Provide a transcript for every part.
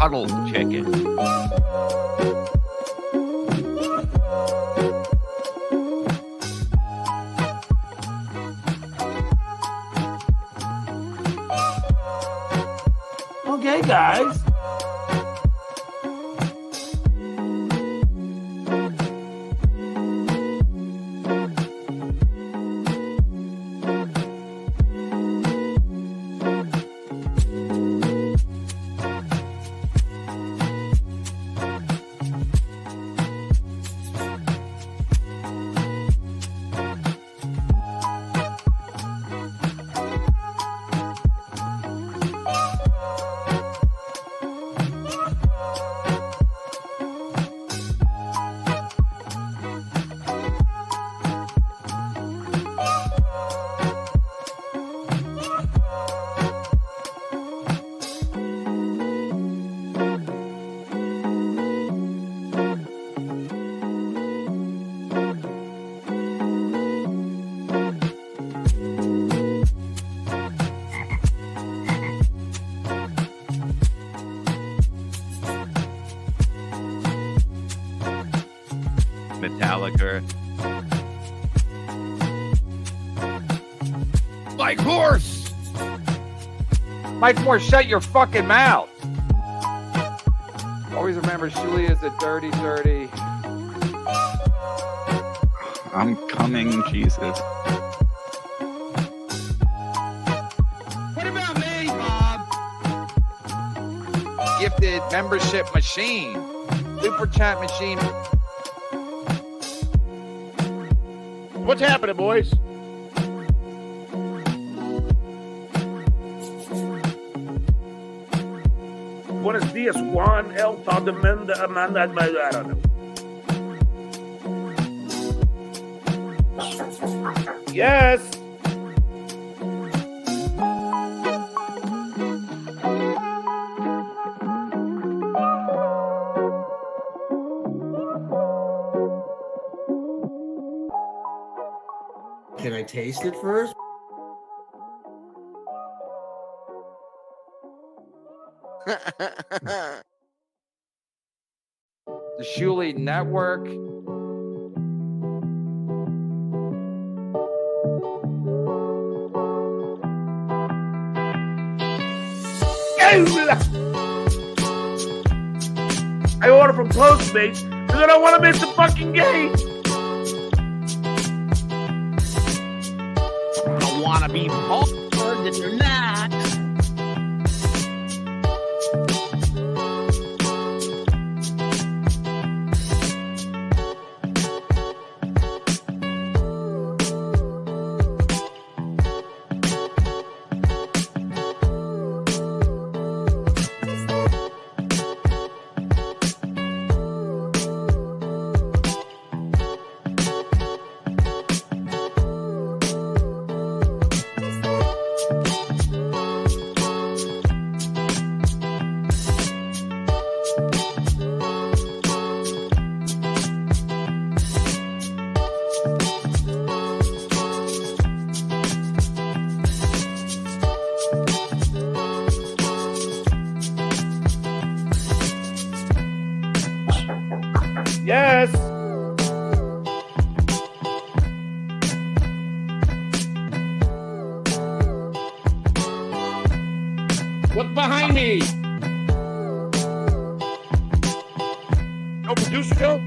Puddled Chicken. Okay, guys. Metallica. Mike Horse. Mike Moore, shut your fucking mouth. Always remember, Shuli is a dirty, dirty. I'm coming, Jesus. What about me, Bob? Gifted membership machine. Super chat machine. What's happening, boys? Buenos dias, Juan, El Todamenda, Amanda, I don't know. Yes. Can I taste it first? The Shuli Network. I order from Postmates because I don't want to miss the fucking game. I want to be more than you're not. Yes. Look behind me. No producer Joe?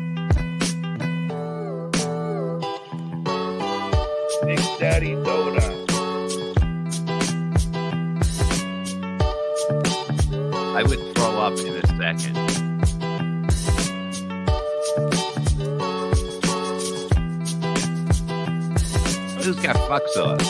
Big Daddy Doda. I would throw up in a second. Who's got fuck sauce?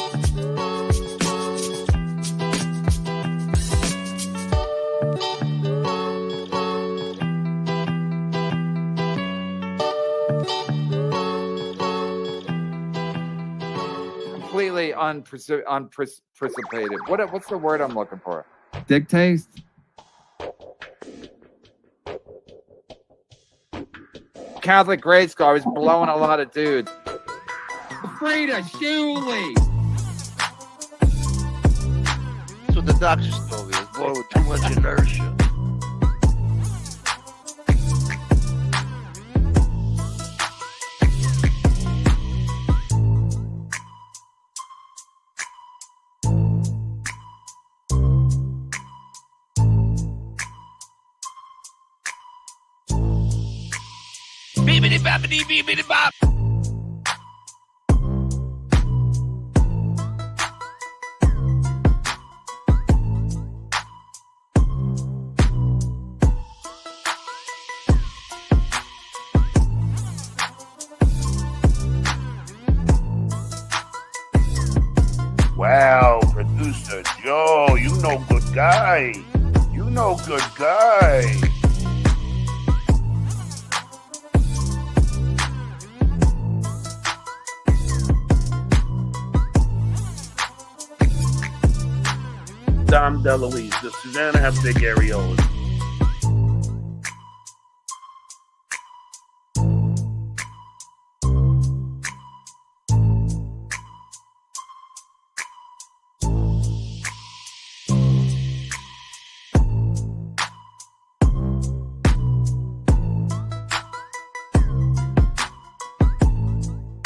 Completely unprecipitated. What's the word I'm looking for? Dick taste? Catholic grade school. I was blowing a lot of dudes. Frida, Shuli. That's what the doctor told me. It's born with too much inertia. bitty boppity bee bitty bop. Wow, producer Joe, you know good guy. You know good guy. Dom DeLuise, does Susanna have big areolas?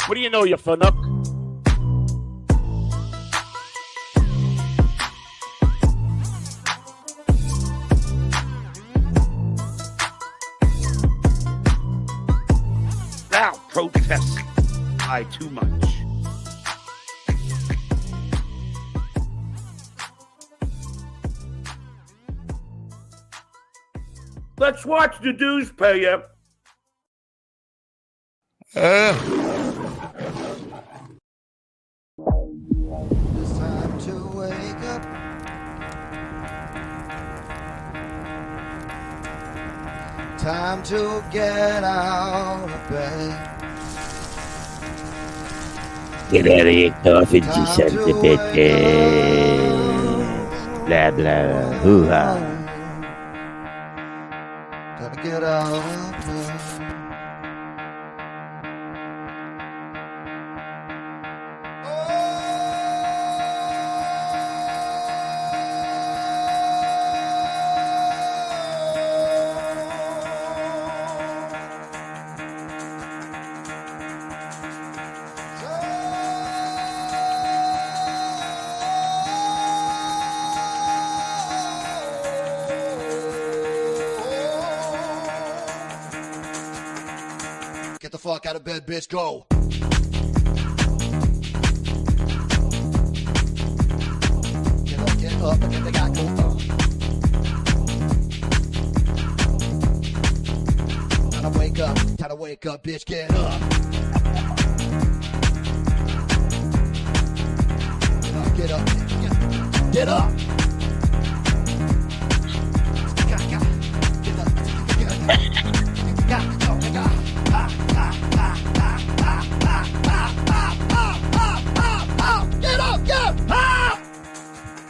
What do you know, you funuck? Thou protest I too much. Let's watch the dues pay you. It's time to wake up. Time to get out of bed. Get out of here, coffee, Time son to of a bitch. Blah, blah, hoo-ha. Gotta get out of bed. Get the fuck out of bed, bitch, go. Get up, and get the guy go. Time to wake up, bitch, get up. Get up, get up.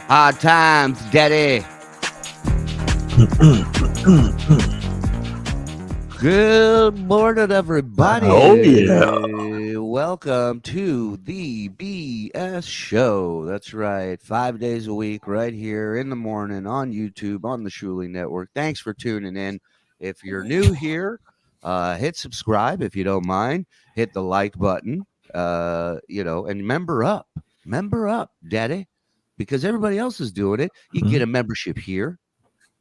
Hard times, daddy. Good morning, everybody. Oh, yeah. Welcome to the BS Show. That's right. 5 days a week, right here in the morning on YouTube, on the Shuli Network. Thanks for tuning in. If you're new here, hit subscribe if you don't mind. Hit the like button, and member up. Member up, daddy. Because everybody else is doing it. You can get a membership here.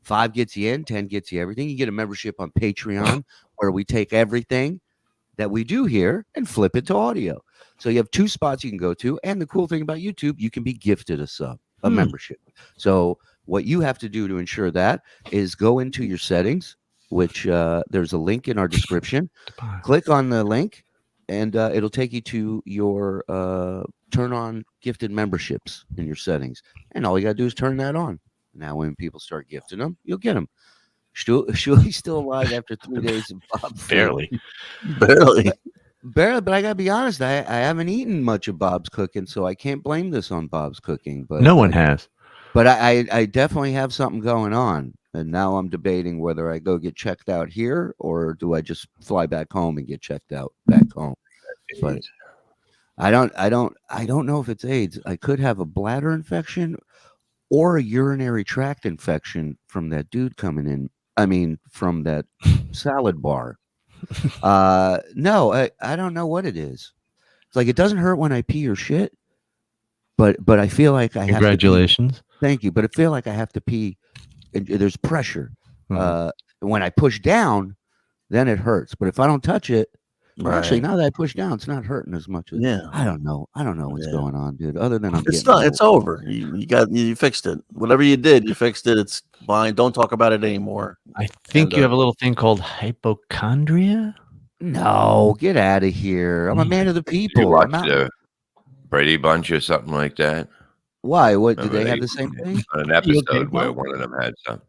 5 gets you in, 10 gets you everything. You get a membership on Patreon where we take everything that we do here and flip it to audio. So you have 2 spots you can go to. And the cool thing about YouTube, you can be gifted a sub, a membership. So what you have to do to ensure that is go into your settings, which there's a link in our description. Click on the link, and it'll take you to your turn on gifted memberships in your settings. And all you got to do is turn that on. Now, when people start gifting them, you'll get them. Shuli's still alive after 3 days of Bob's. Barely. Barely, but I got to be honest, I haven't eaten much of Bob's cooking, so I can't blame this on Bob's cooking. But no one has. But I definitely have something going on. And now I'm debating whether I go get checked out here or do I just fly back home and get checked out back home. But I don't know if it's AIDS. I could have a bladder infection or a urinary tract infection from that dude coming in. I mean, from that salad bar. No, I don't know what it is. It's like it doesn't hurt when I pee or shit, but I feel like I have to pee. Congratulations. Thank you, but I feel like I have to pee. And there's pressure. And when I push down, then it hurts. But if I don't touch it, Well, actually, now that I push down, it's not hurting as much as Yeah. I don't know. I don't know what's Yeah. going on, dude. Other than I'm It's getting not. It's old. over. You fixed it. Whatever you did, you fixed it. It's fine. Don't talk about it anymore. I think And, you have a little thing called hypochondria. No, get out of here. I'm a man of the You people. I'm watch not. the Brady Bunch or something like that? Why? What did Remember they they have the same thing? an You okay, episode where Bob? one of them had some.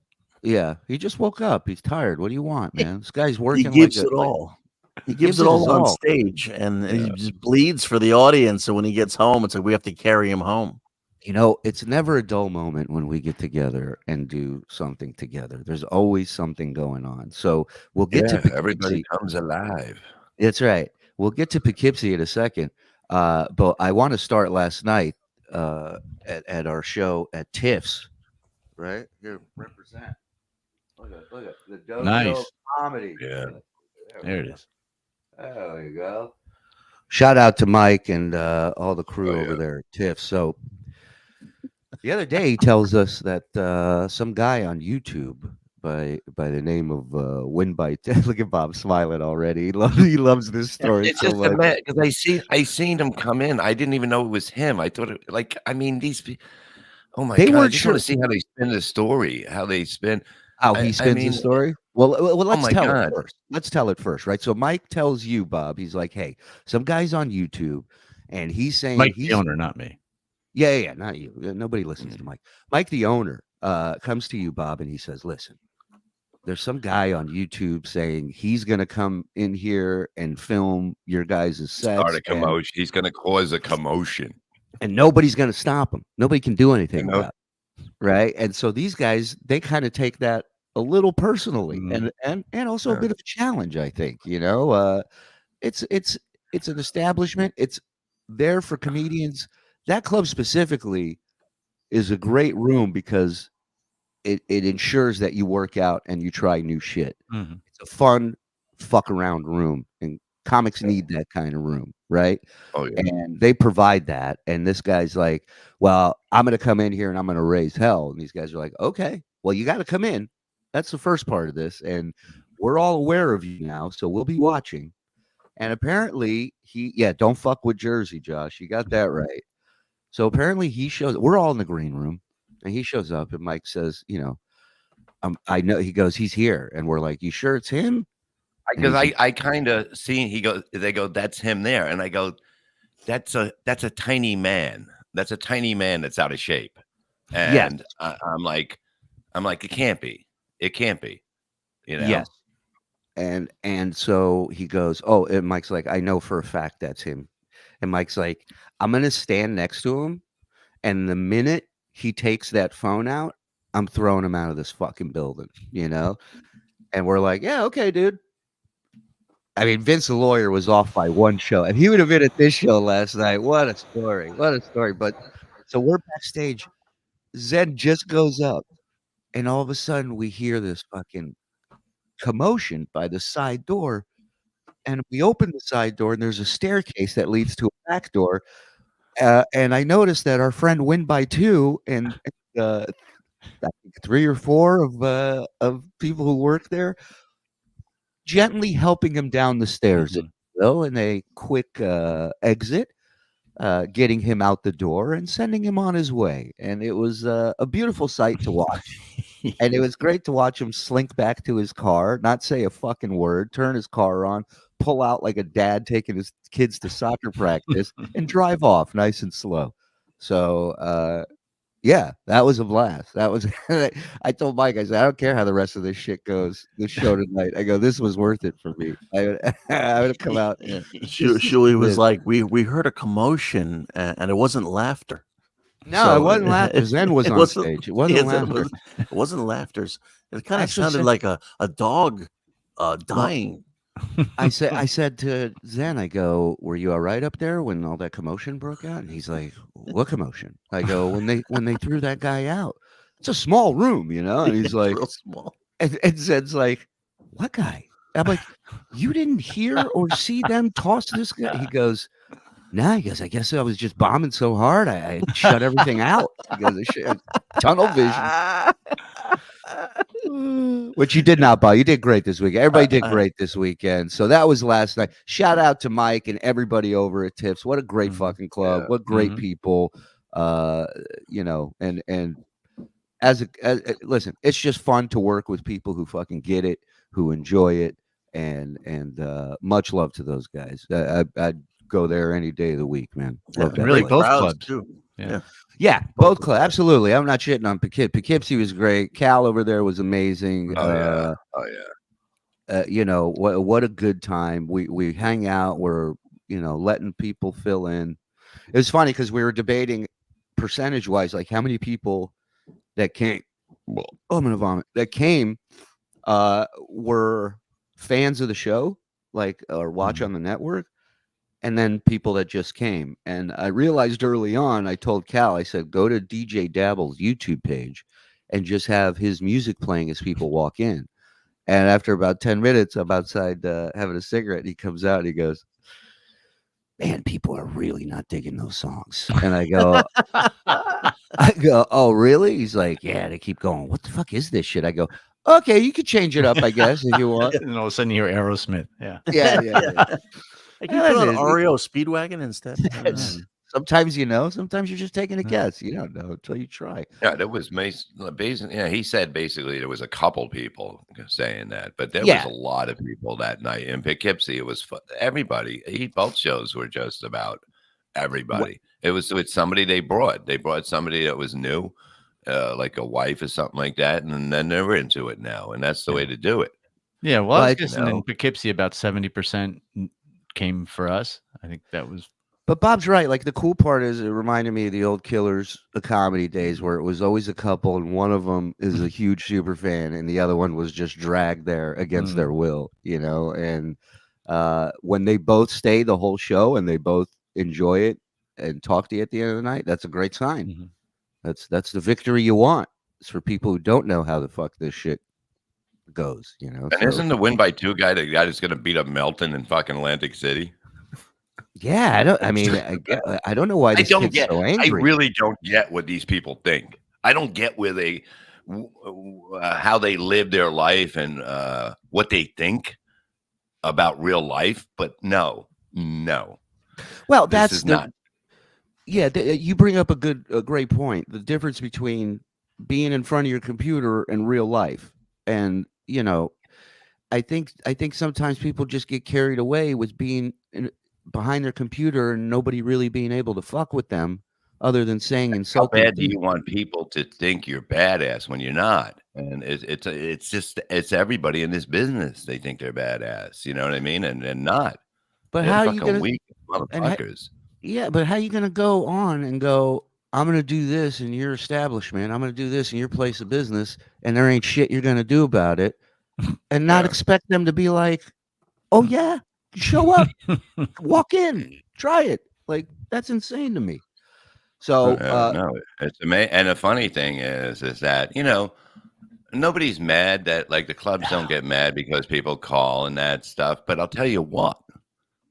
Yeah, he just woke up. He's tired. What do you want, man? This guy's he working gives like it all. He gives gives it it his all on all. stage, and he Yeah. just bleeds for the audience. So when he gets home, it's like we have to carry him home. You know, it's never a dull moment when we get together and do something together. There's always something going on. So we'll get to Everybody Poughkeepsie. comes alive. That's right. We'll get to Poughkeepsie in a second. But I want to start last night at our show at Tiff's. Right here, represent. Look at the dojo Nice. of comedy. Yeah. There it is. There you go. Shout out to Mike and all the crew Oh, over yeah. there at Tiff's. So the other day he tells us that some guy on YouTube by the name of Win by look at Bob smiling already. He loves this story It's so just much. a man because I seen him come in. I didn't even know it was him. I thought it like I mean these people. Oh my They god! I weren't just sure want to see how they spin the story. How they spin. how he I spins mean, the story. Well, let's my tell it God. first. Let's tell it first, right? So Mike tells you, Bob, he's like, "Hey, some guy's on YouTube, and he's saying Mike, he's the owner, not me. yeah, not you. Nobody listens to Mike. Mike, the owner, comes to you, Bob, and he says, "Listen, there's some guy on YouTube saying he's going to come in here and film your guys' sets, Start a commotion. He's going to cause a commotion. and nobody's going to stop him. Nobody can do anything You know? about it, right?" And so these guys, they kind of take that a little personally, and also a bit of a challenge. I think it's an establishment. It's there for comedians. That club specifically is a great room because it ensures that you work out and you try new shit. Mhm. It's a fun fuck around room, and comics need that kind of room, right? Oh yeah. And they provide that. And this guy's like, "Well, I'm going to come in here and I'm going to raise hell." And these guys are like, "Okay, well, you got to come in." That's the first part of this, and we're all aware of you now, so we'll be watching. And apparently, don't fuck with Jersey, Josh. You got that right. So apparently, he shows. We're all in the green room, and he shows up, and Mike says, I know." He goes, "He's here," and we're like, "You sure it's him?" Because I kind of seen they go that's him there, and I go that's a tiny man. That's a tiny man that's out of shape, and I'm like it can't be. It can't be. Yes. And so he goes, "Oh," and Mike's like, "I know for a fact that's him." And Mike's like, "I'm gonna stand next to him, and the minute he takes that phone out, I'm throwing him out of this fucking building," And we're like, "Yeah, okay, dude." I mean, Vince the lawyer was off by one show, and he would have been at this show last night. What a story! What a story! But so we're backstage. Zen just goes up, and all of a sudden we hear this fucking commotion by the side door, and we open the side door, and there's a staircase that leads to a back door. And I noticed that our friend Win by Two and I think 3 or 4 of people who work there gently helping him down the stairs, in a quick exit, getting him out the door and sending him on his way. And it was a beautiful sight to watch. And it was great to watch him slink back to his car, not say a fucking word, turn his car on, pull out like a dad taking his kids to soccer practice, and drive off nice and slow. So, yeah, that was a blast. That was I told Mike, I said, "I don't care how the rest of this shit goes, this show tonight." I go, "This was worth it for me." I would have come out. Yeah. Shuli was like, we heard a commotion, and it wasn't laughter. No, it wasn't laughter. Zen was on stage. It wasn't laughter. It wasn't laughter. It kind of Actually sounded said- like a dog dying. I said to Zen, I go, "Were you all right up there when all that commotion broke out?" And he's like, "What commotion?" I go, when they threw that guy out. It's a small room, And he's like, real small. and Zen's like, "What guy?" I'm like, "You didn't hear or see them toss this guy?" He goes, "Nah." He goes, "I guess I was just bombing so hard, I shut everything out." He goes, "Tunnel vision." Which you did not, Bob. You did great this week. Everybody did great this weekend. So that was last night. Shout out to Mike and everybody over at Tips. What a great fucking club. What great people. And listen, it's just fun to work with people who fucking get it, who enjoy it, and much love to those guys. I'd go there any day of the week, man. Love that really place. both clubs too. Yeah, both clubs. Absolutely. I'm not shitting on Poughkeepsie was great. Cal over there was amazing. Oh yeah. What a good time. We hang out. We're letting people fill in. It was funny because we were debating percentage wise, like how many people that came. Well, I'm gonna vomit. That came were fans of the show, like or watch on the network. And then people that just came. And I realized early on, I told Cal, I said, go to DJ Dabble's YouTube page and just have his music playing as people walk in. And after about 10 minutes, I'm outside having a cigarette. And he comes out and he goes, man, people are really not digging those songs. And I go, oh, really? He's like, yeah, they keep going. What the fuck is this shit? I go, okay, you could change it up, I guess, if you want. And all of a sudden you hear Aerosmith. Yeah. Yeah. I can put on REO Speedwagon instead. Sometimes sometimes you're just taking a guess. You don't know until you try. Yeah, there was basically. Yeah, he said basically there was a couple people saying that, but there was a lot of people that night in Poughkeepsie. It was everybody. Both shows were just about everybody. It was with somebody they brought. They brought somebody that was new, like a wife or something like that, and then they're into it now, and that's the way to do it. Yeah, well, I was guessing in Poughkeepsie about 70% came for us. I think that was. But Bob's right. Like the cool part is it reminded me of the old Killers, the comedy days where it was always a couple and one of them is a huge super fan and the other one was just dragged there against their will, and when they both stay the whole show and they both enjoy it and talk to you at the end of the night, that's a great sign. That's the victory you want. It's for people who don't know how the fuck this shit goes, And isn't the win by two guy the guy that's going to beat up Melton in fucking Atlantic City? Yeah, I don't know why this kid's so angry. I really don't get what these people think. I don't get where they, how they live their life and what they think about real life. But no. Well, this is not. Yeah, you bring up a great point. The difference between being in front of your computer and real life, and I think sometimes people just get carried away with being behind their computer and nobody really being able to fuck with them other than saying insulting. How bad do you want people to think you're badass when you're not? And it's everybody in this business. They think they're badass. You know what I mean? And not. But how are you gonna weak motherfuckers? But how are you gonna go on and go, I'm gonna do this in your establishment, I'm gonna do this in your place of business, and there ain't shit you're gonna do about it, and not expect them to be like, oh yeah, show up, walk in, try it. Like that's insane to me. So no, it's amazing. And the funny thing is that nobody's mad that like the clubs don't get mad because people call and that stuff. But I'll tell you what,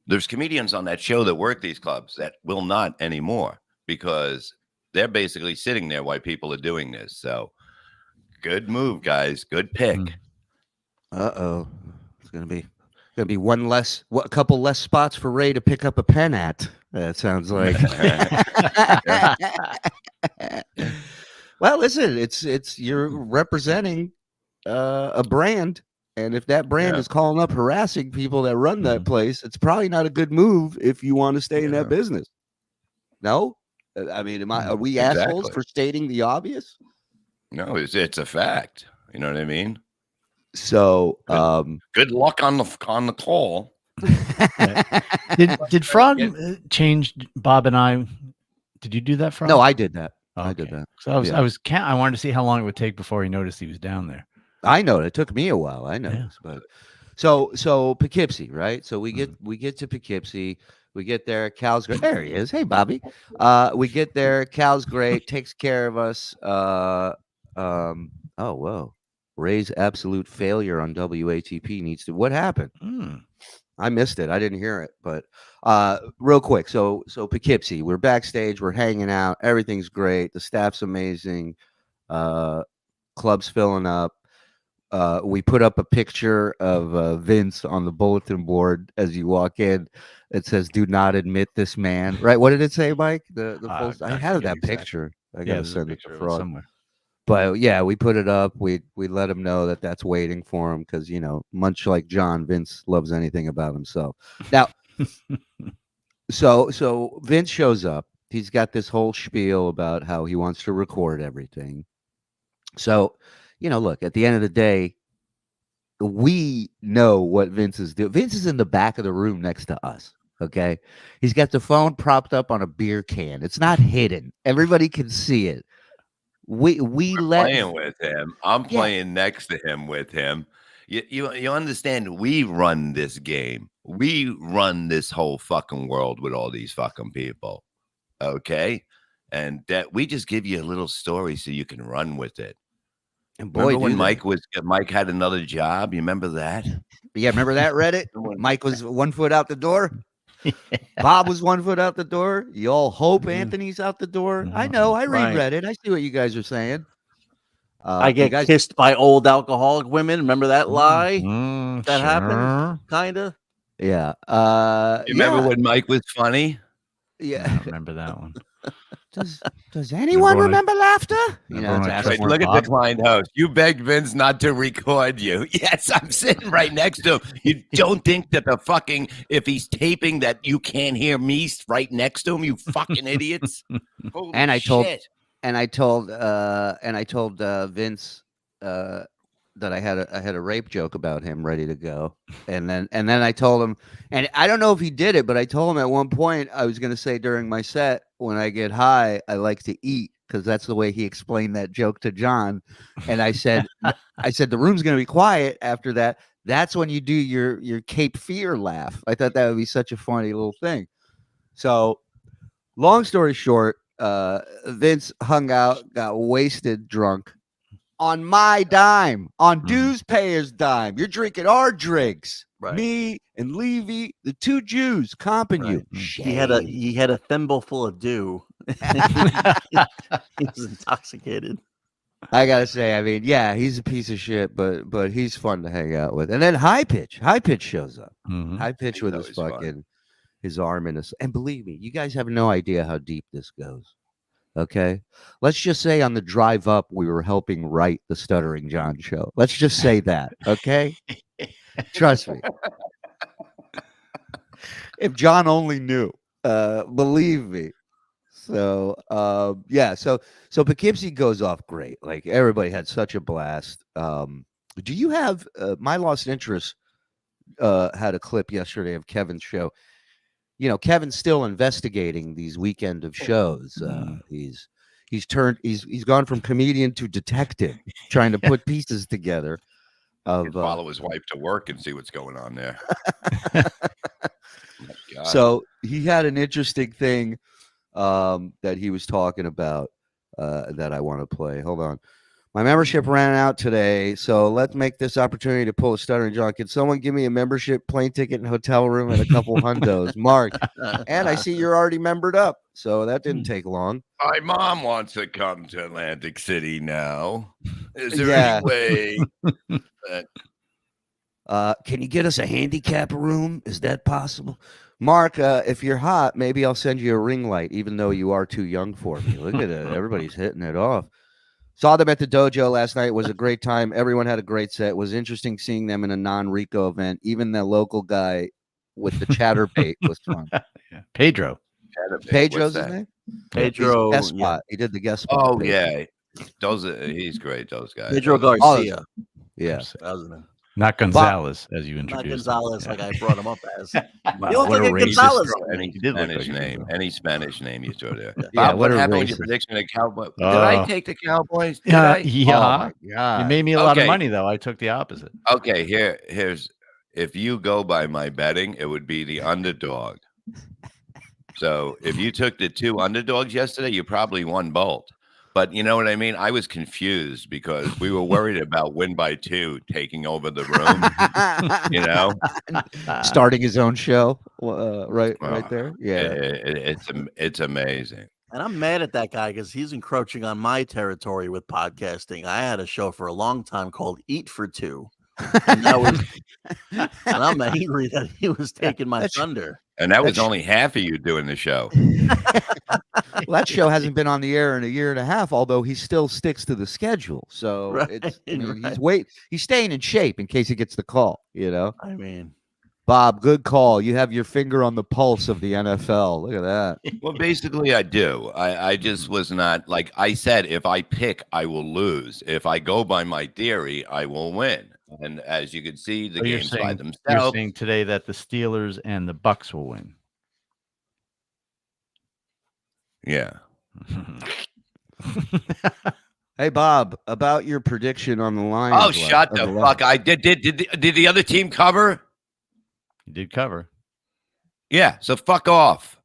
there's comedians on that show that work these clubs that will not anymore because they're basically sitting there while people are doing this. So good move, guys. Good pick. It's gonna be a couple less spots for Ray to pick up a pen at. That sounds like. Well, listen, it's you're representing a brand, and if that brand is calling up harassing people that run that place, it's probably not a good move if you want to stay in that business. No, I mean, are we assholes for stating the obvious? No, it's a fact. You know what I mean? So, good luck on the call. Did Frog change Bob and I? Did you do that, Frog? No, I did that. Okay. I did that. So I wanted to see how long it would take before he noticed he was down there. I know it took me a while. I know, but so Poughkeepsie, right? So we get to Poughkeepsie. We get there. Cal's great. There he is. Hey, Bobby. We get there. Cal's great. Takes care of us. Oh, whoa. Ray's absolute failure on WATP needs to. What happened? I missed it. I didn't hear it. But real quick. So Poughkeepsie. We're backstage. We're hanging out. Everything's great. The staff's amazing. Club's filling up. we put up a picture of Vince on the bulletin board as you walk in. It says, "Do not admit this man." Right? What did it say, Mike? The post. I had that picture. I gotta send it to Fraud somewhere. But yeah, we put it up. We let him know that that's waiting for him because much like John, Vince loves anything about himself. Now, so Vince shows up. He's got this whole spiel about how he wants to record everything. So, look, at the end of the day, we know what Vince is doing. Vince is in the back of the room next to us. Okay. He's got the phone propped up on a beer can. It's not hidden. Everybody can see it. We're playing with him. I'm playing next to him with him. You understand? We run this game. We run this whole fucking world with all these fucking people. Okay. And that we just give you a little story so you can run with it. And boy, remember when Mike had another job? You remember that? Yeah, remember that, Reddit? Mike was 1 foot out the door. Bob was 1 foot out the door. You all hope Anthony's out the door. I know. I read Reddit. I see what you guys are saying. I get kissed by old alcoholic women. Remember that lie? That happened? Kind of. Yeah. You remember when Mike was funny? Yeah. I don't remember that one. Does anyone remember laughter? Look at the blind host. You begged Vince not to record you. Yes, I'm sitting right next to him. You don't think that if he's taping that you can't hear me right next to him, you fucking idiots. And I told Vince that I had a rape joke about him ready to go. And then I told him, and I don't know if he did it, but I told him at one point I was going to say during my set, when I get high, I like to eat, because that's the way he explained that joke to John. And I said, the room's going to be quiet after that. That's when you do your Cape Fear laugh. I thought that would be such a funny little thing. So long story short, Vince hung out, got wasted, drunk on my dime, on dues payers' dime. You're drinking our drinks. Right. Me and Levy, the two Jews, comping you. He had a thimble full of dew. He was intoxicated. I gotta say, I mean, yeah, he's a piece of shit, but he's fun to hang out with. And then High Pitch shows up. High Pitch with his arm in his, and believe me, you guys have no idea how deep this goes. Okay, let's just say on the drive up, we were helping write the Stuttering John show. Let's just say that. Okay, trust me. If John only knew, believe me. So so Poughkeepsie goes off great. Like, everybody had such a blast. Do you have My Lost Interest had a clip yesterday of Kevin's show. Kevin's still investigating these weekend of shows. He's gone from comedian to detective, trying to put pieces together. Follow his wife to work and see what's going on there. So he had an interesting thing that he was talking about that I want to play. Hold on. My membership ran out today, so let's make this opportunity to pull a Stuttering John. Can someone give me a membership, plane ticket, and hotel room, and a couple hundos? Mark. And I see you're already membered up, so that didn't take long. My mom wants to come to Atlantic City now. Is there any way that... can you get us a handicap room? Is that possible? Mark, if you're hot, maybe I'll send you a ring light, even though you are too young for me. Look at it. Everybody's hitting it off. Saw them at the dojo last night. It was a great time. Everyone had a great set. It was interesting seeing them in a non-Rico event. Even the local guy with the chatterbait was fun. Pedro. Pedro's his name? Pedro. Guest spot. He did the guest spot. Oh, yeah. He's great, those guys. Pedro Garcia. Yeah. Not Gonzalez, as you Not introduced. Gonzalez, like I brought him up as. Wow, you don't think Gonzalez. Any Spanish name you throw there. Yeah, Bob, what happened with your prediction of Cowboys? Did I take the Cowboys? Yeah. Oh my God. You made me a lot of money, though. I took the opposite. Okay, here's if you go by my betting, it would be the underdog. So if you took the two underdogs yesterday, you probably won both. But you know what I mean? I was confused because we were worried about win by two taking over the room, starting his own show right there. Yeah, it's amazing. And I'm mad at that guy because he's encroaching on my territory with podcasting. I had a show for a long time called Eat for Two. And I'm angry that he was taking my thunder. And that was only half of you doing the show. Well, that show hasn't been on the air in a year and a half, although he still sticks to the schedule. So he's staying in shape in case he gets the call, you know? I mean, Bob, good call. You have your finger on the pulse of the NFL. Look at that. Well, basically, I do. I just was not like I said, if I pick, I will lose. If I go by my theory, I will win. And as you can see, the games by themselves. You're saying today that the Steelers and the Bucks will win. Yeah. Hey, Bob, about your prediction on the Lions. Oh, shut the fuck! I did the other team cover? You did cover. Yeah, so fuck off.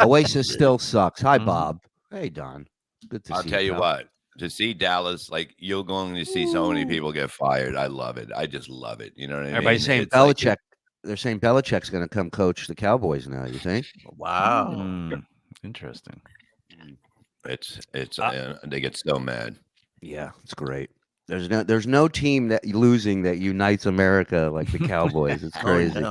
Oasis still sucks. Hi, Bob. Hey, Don. Good to see you. I'll tell you what. To see Dallas, like you're going to see so many people get fired. I love it. I just love it. You know what I mean? Everybody's saying Belichick. They're saying Belichick's going to come coach the Cowboys now. You think? Wow. Interesting. It's they get so mad. Yeah, it's great. There's no team that losing that unites America like the Cowboys. It's crazy.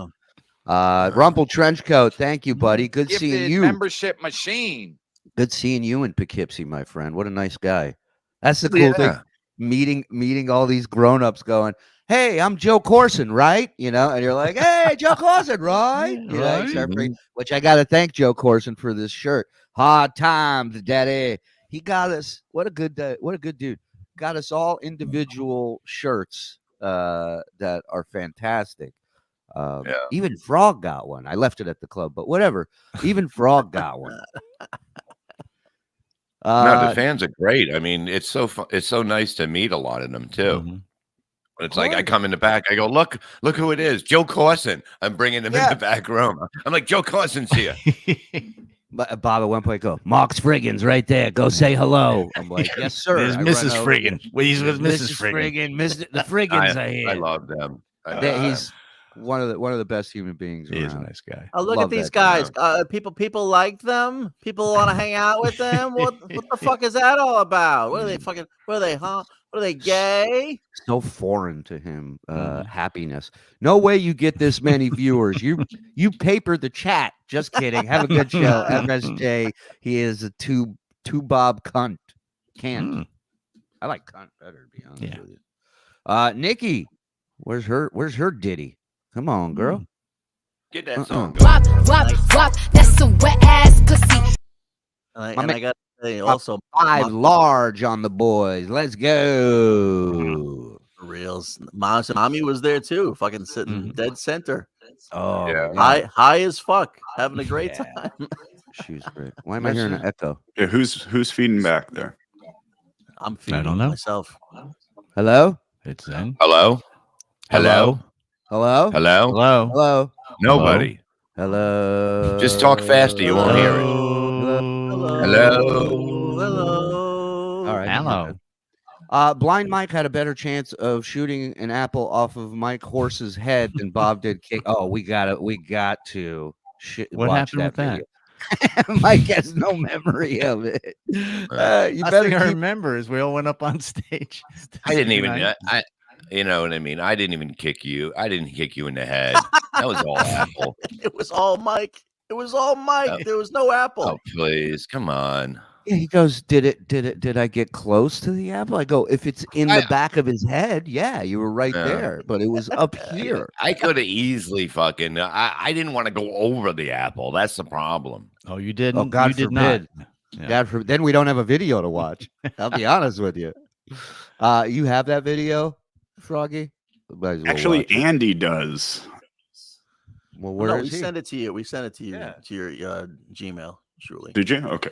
Rumple Trenchcoat, thank you, buddy. Good seeing you. Membership machine. Good seeing you in Poughkeepsie, my friend. What a nice guy. That's the cool thing. Meeting all these grown-ups going, hey, I'm Joe Corson, right? You know, and you're like, hey, Joe Corson, right? You know, which I got to thank Joe Corson for this shirt. Hard times, daddy. He got us. What a good dude. Got us all individual shirts that are fantastic. Even Frog got one. I left it at the club, but whatever. Even Frog got one. No, the fans are great. I mean, it's so nice to meet a lot of them too. Mm-hmm. But it's like I come in the back, I go, look who it is, Joe Corson. I'm bringing him in the back room. I'm like, Joe Corson's here. But Bob at one point go, Mark's Friggins right there. Go say hello. I'm like, yes, sir. There's Mrs. Friggin. He's with Mrs. Friggin. The Friggins are here. I love them. He's one of the best human beings around. He is a nice guy. Oh, look at these guys. People like them. People want to hang out with them. What the fuck is that all about? What are they fucking? What are they? Huh? What are they? Gay? So foreign to him. Happiness. No way you get this many viewers. You papered the chat. Just kidding. Have a good show, MSJ. He is a two Bob cunt. Can't. I like cunt better, to be honest with you. Nikki, where's her ditty? Come on, girl. Get that song. Wop, that's some wet ass pussy. And I got to say also 5 large on the boys. Let's go. Reals. Mommy was there too, fucking sitting dead center. Oh, yeah. High as fuck, having a great time. She's great. Why am I hearing an echo? Yeah, who's feeding back there? I'm feeding I don't know. myself. Hello? It's Zen. Hello? Hello? Hello? Hello. Hello? Nobody. Hello? Just talk faster, you won't hear it. Hello? Hello. All right. Hello. Blind Mike had a better chance of shooting an apple off of Mike Horse's head than Bob did. We got to What watch happened with video. Mike has no memory of it. You Last better thing I remember is we all went up on stage. I didn't even. You know what I mean? I didn't even kick you. I didn't kick you in the head. That was all Apple. It was all Mike. There was no Apple. Oh, please. Come on. Yeah, he goes, did I get close to the apple? I go, if it's in the back of his head, yeah, you were right there, but it was up here. I could have easily fucking. I didn't want to go over the apple. That's the problem. Oh, you didn't. Oh, God you did forbid. not. Yeah. God forbid. Then we don't have a video to watch. I'll be honest with you. You have that video, Froggy? Actually, Andy does. Well, where is we he? sent it to you. We sent it to you to your Gmail, Shuli. Did you? Okay.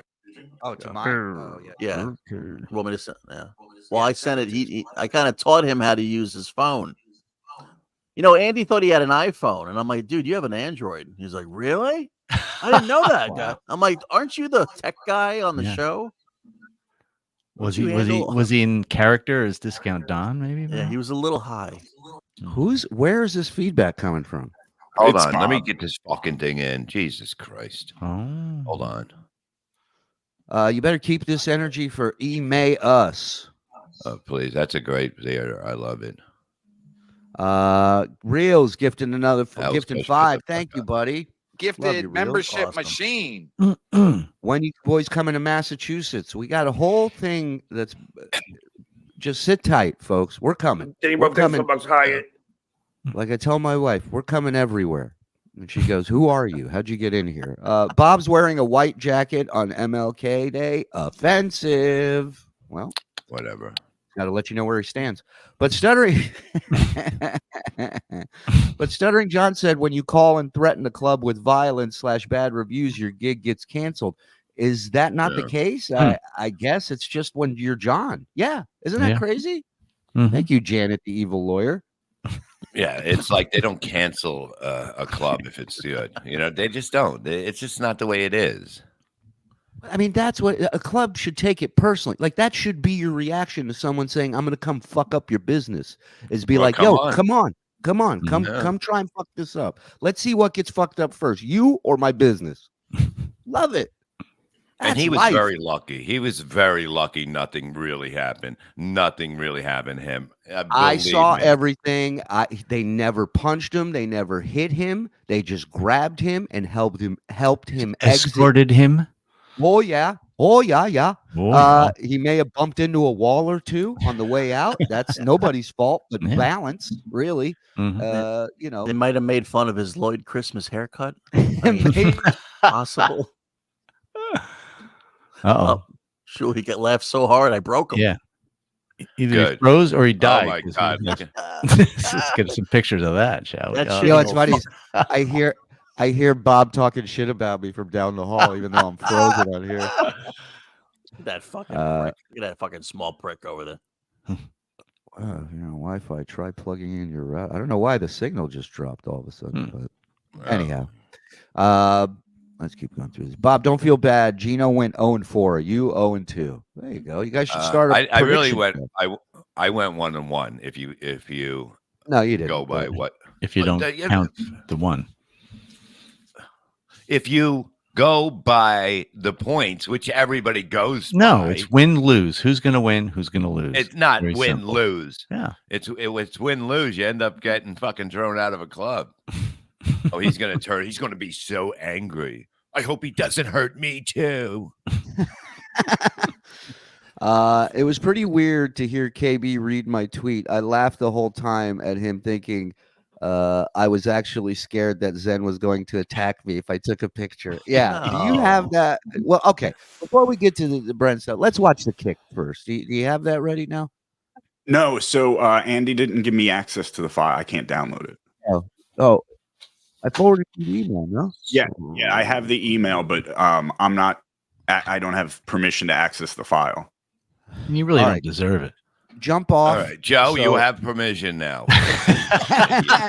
Oh, to mine. Oh, yeah. Want me to send? Yeah. Well, I sent it. I kind of taught him how to use his phone. You know, Andy thought he had an iPhone, and I'm like, dude, you have an Android. He's like, really? I didn't know that guy. I'm like, aren't you the tech guy on the show? Was he in character as Discount Don? Maybe. Yeah, he was a little high. Where is this feedback coming from? Hold on, let me get this fucking thing in. Jesus Christ. Oh. Hold on. You better keep this energy for May Us. Oh, please. That's a great theater. I love it. Reels gifting another gifting good. 5. Thank you, buddy. Gifted Reels. membership Awesome. machine. When you boys coming to Massachusetts, we got a whole thing that's just sit tight, folks. We're coming. We're coming. Like I tell my wife, we're coming everywhere. And she goes, "Who are you? How'd you get in here?" Bob's wearing a white jacket on MLK Day. Offensive. Well, whatever. Got to let you know where he stands. But stuttering John said, when you call and threaten the club with violence / bad reviews, your gig gets canceled. Is that not the case? I guess it's just when you're John. Yeah. Isn't that crazy? Thank you, Janet, the evil lawyer. Yeah, it's like they don't cancel a club if it's good. You know, they just don't. It's just not the way it is. I mean, that's what a club should take it personally. Like, that should be your reaction to someone saying, "I'm going to come fuck up your business." Is be like, "Yo, come on, come try and fuck this up. Let's see what gets fucked up first, you or my business." Love it. And he was very lucky. He was very lucky. Nothing really happened. Nothing really happened to him. I saw everything. They never punched him. They never hit him. They just grabbed him and helped him escorted him. Oh yeah. He may have bumped into a wall or two on the way out. That's nobody's fault, but balance, really. You know, they might have made fun of his Lloyd Christmas haircut. Possible. Sure, he got laughed so hard I broke him. Yeah. Either he froze or he died. Oh my God. Let's get some pictures of that, shall we? You know, it's funny. I hear Bob talking shit about me from down the hall, even though I'm frozen on here. That fucking prick. Look at that fucking small prick over there. You know, Wi-Fi. Try plugging in your route. I don't know why the signal just dropped all of a sudden, but anyhow, let's keep going through this. Bob, don't feel bad. Gino went 0-4. You 0-2. There you go. You guys should start. I really went. I went 1-1. If you no, you didn't go by what? If you don't count the one. If you go by the points, which everybody goes no, by, it's win lose. Who's going to win? Who's going to lose? It's not Very win simple. lose. Yeah, it's win lose. You end up getting fucking thrown out of a club. Oh, he's gonna turn. He's gonna be so angry. I hope he doesn't hurt me too. It was pretty weird to hear KB read my tweet. I laughed the whole time at him thinking I was actually scared that Zen was going to attack me if I took a picture. Yeah. No. Do you have that? Well, okay. Before we get to the Brent stuff, let's watch the kick first. Do you have that ready now? No. So Andy didn't give me access to the file. I can't download it. Oh. I forwarded you the email, no? Yeah, I have the email, but I'm not. I don't have permission to access the file. You really don't deserve it. Jump off. All right, Joe, you have permission now.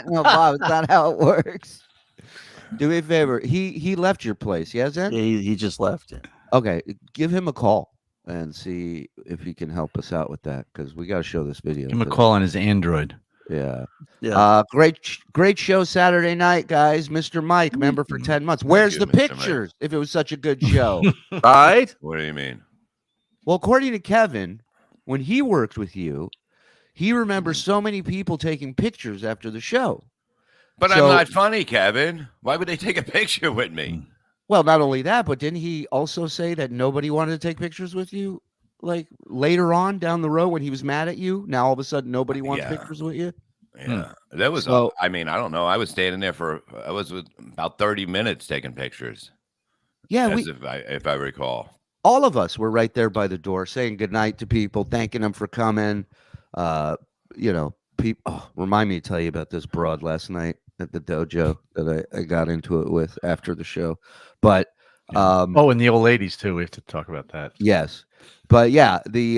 No, Bob, it's not how it works. Do me a favor. He left your place, yes, Ed? Yeah, he just left it. Okay, give him a call and see if he can help us out with that, because we got to show this video. Give him a call on his Android. Yeah. Yeah. Great show Saturday night, guys. Mr. Mike, member for 10 months. Where's the pictures if it was such a good show? Right? What do you mean? Well, according to Kevin, when he worked with you, he remembers so many people taking pictures after the show. But I'm not funny, Kevin. Why would they take a picture with me? Well, not only that, but didn't he also say that nobody wanted to take pictures with you? Like later on down the road when he was mad at you, now all of a sudden nobody wants pictures with you. Yeah, that was. I mean, I don't know. I was standing there I was with about 30 minutes taking pictures. Yeah, if I recall, all of us were right there by the door saying goodnight to people, thanking them for coming. You know, people. Remind me to tell you about this broad last night at the dojo that I got into it with after the show, but. And the old ladies too. We have to talk about that. Yes, but yeah, the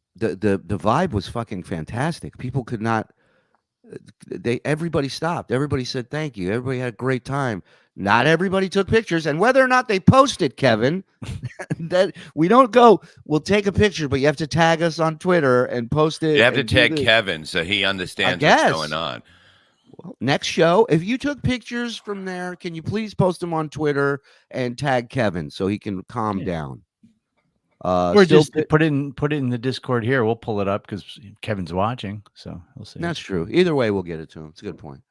vibe was fucking fantastic. People could not. Everybody stopped. Everybody said thank you. Everybody had a great time. Not everybody took pictures, and whether or not they posted, Kevin, that we don't go. We'll take a picture, but you have to tag us on Twitter and post it. You have to tag Kevin so he understands what's going on. Well, next show, if you took pictures from there, can you please post them on Twitter and tag Kevin so he can calm down? Or just put it in the Discord here. We'll pull it up because Kevin's watching, so we'll see. That's true. Either way, we'll get it to him. It's a good point.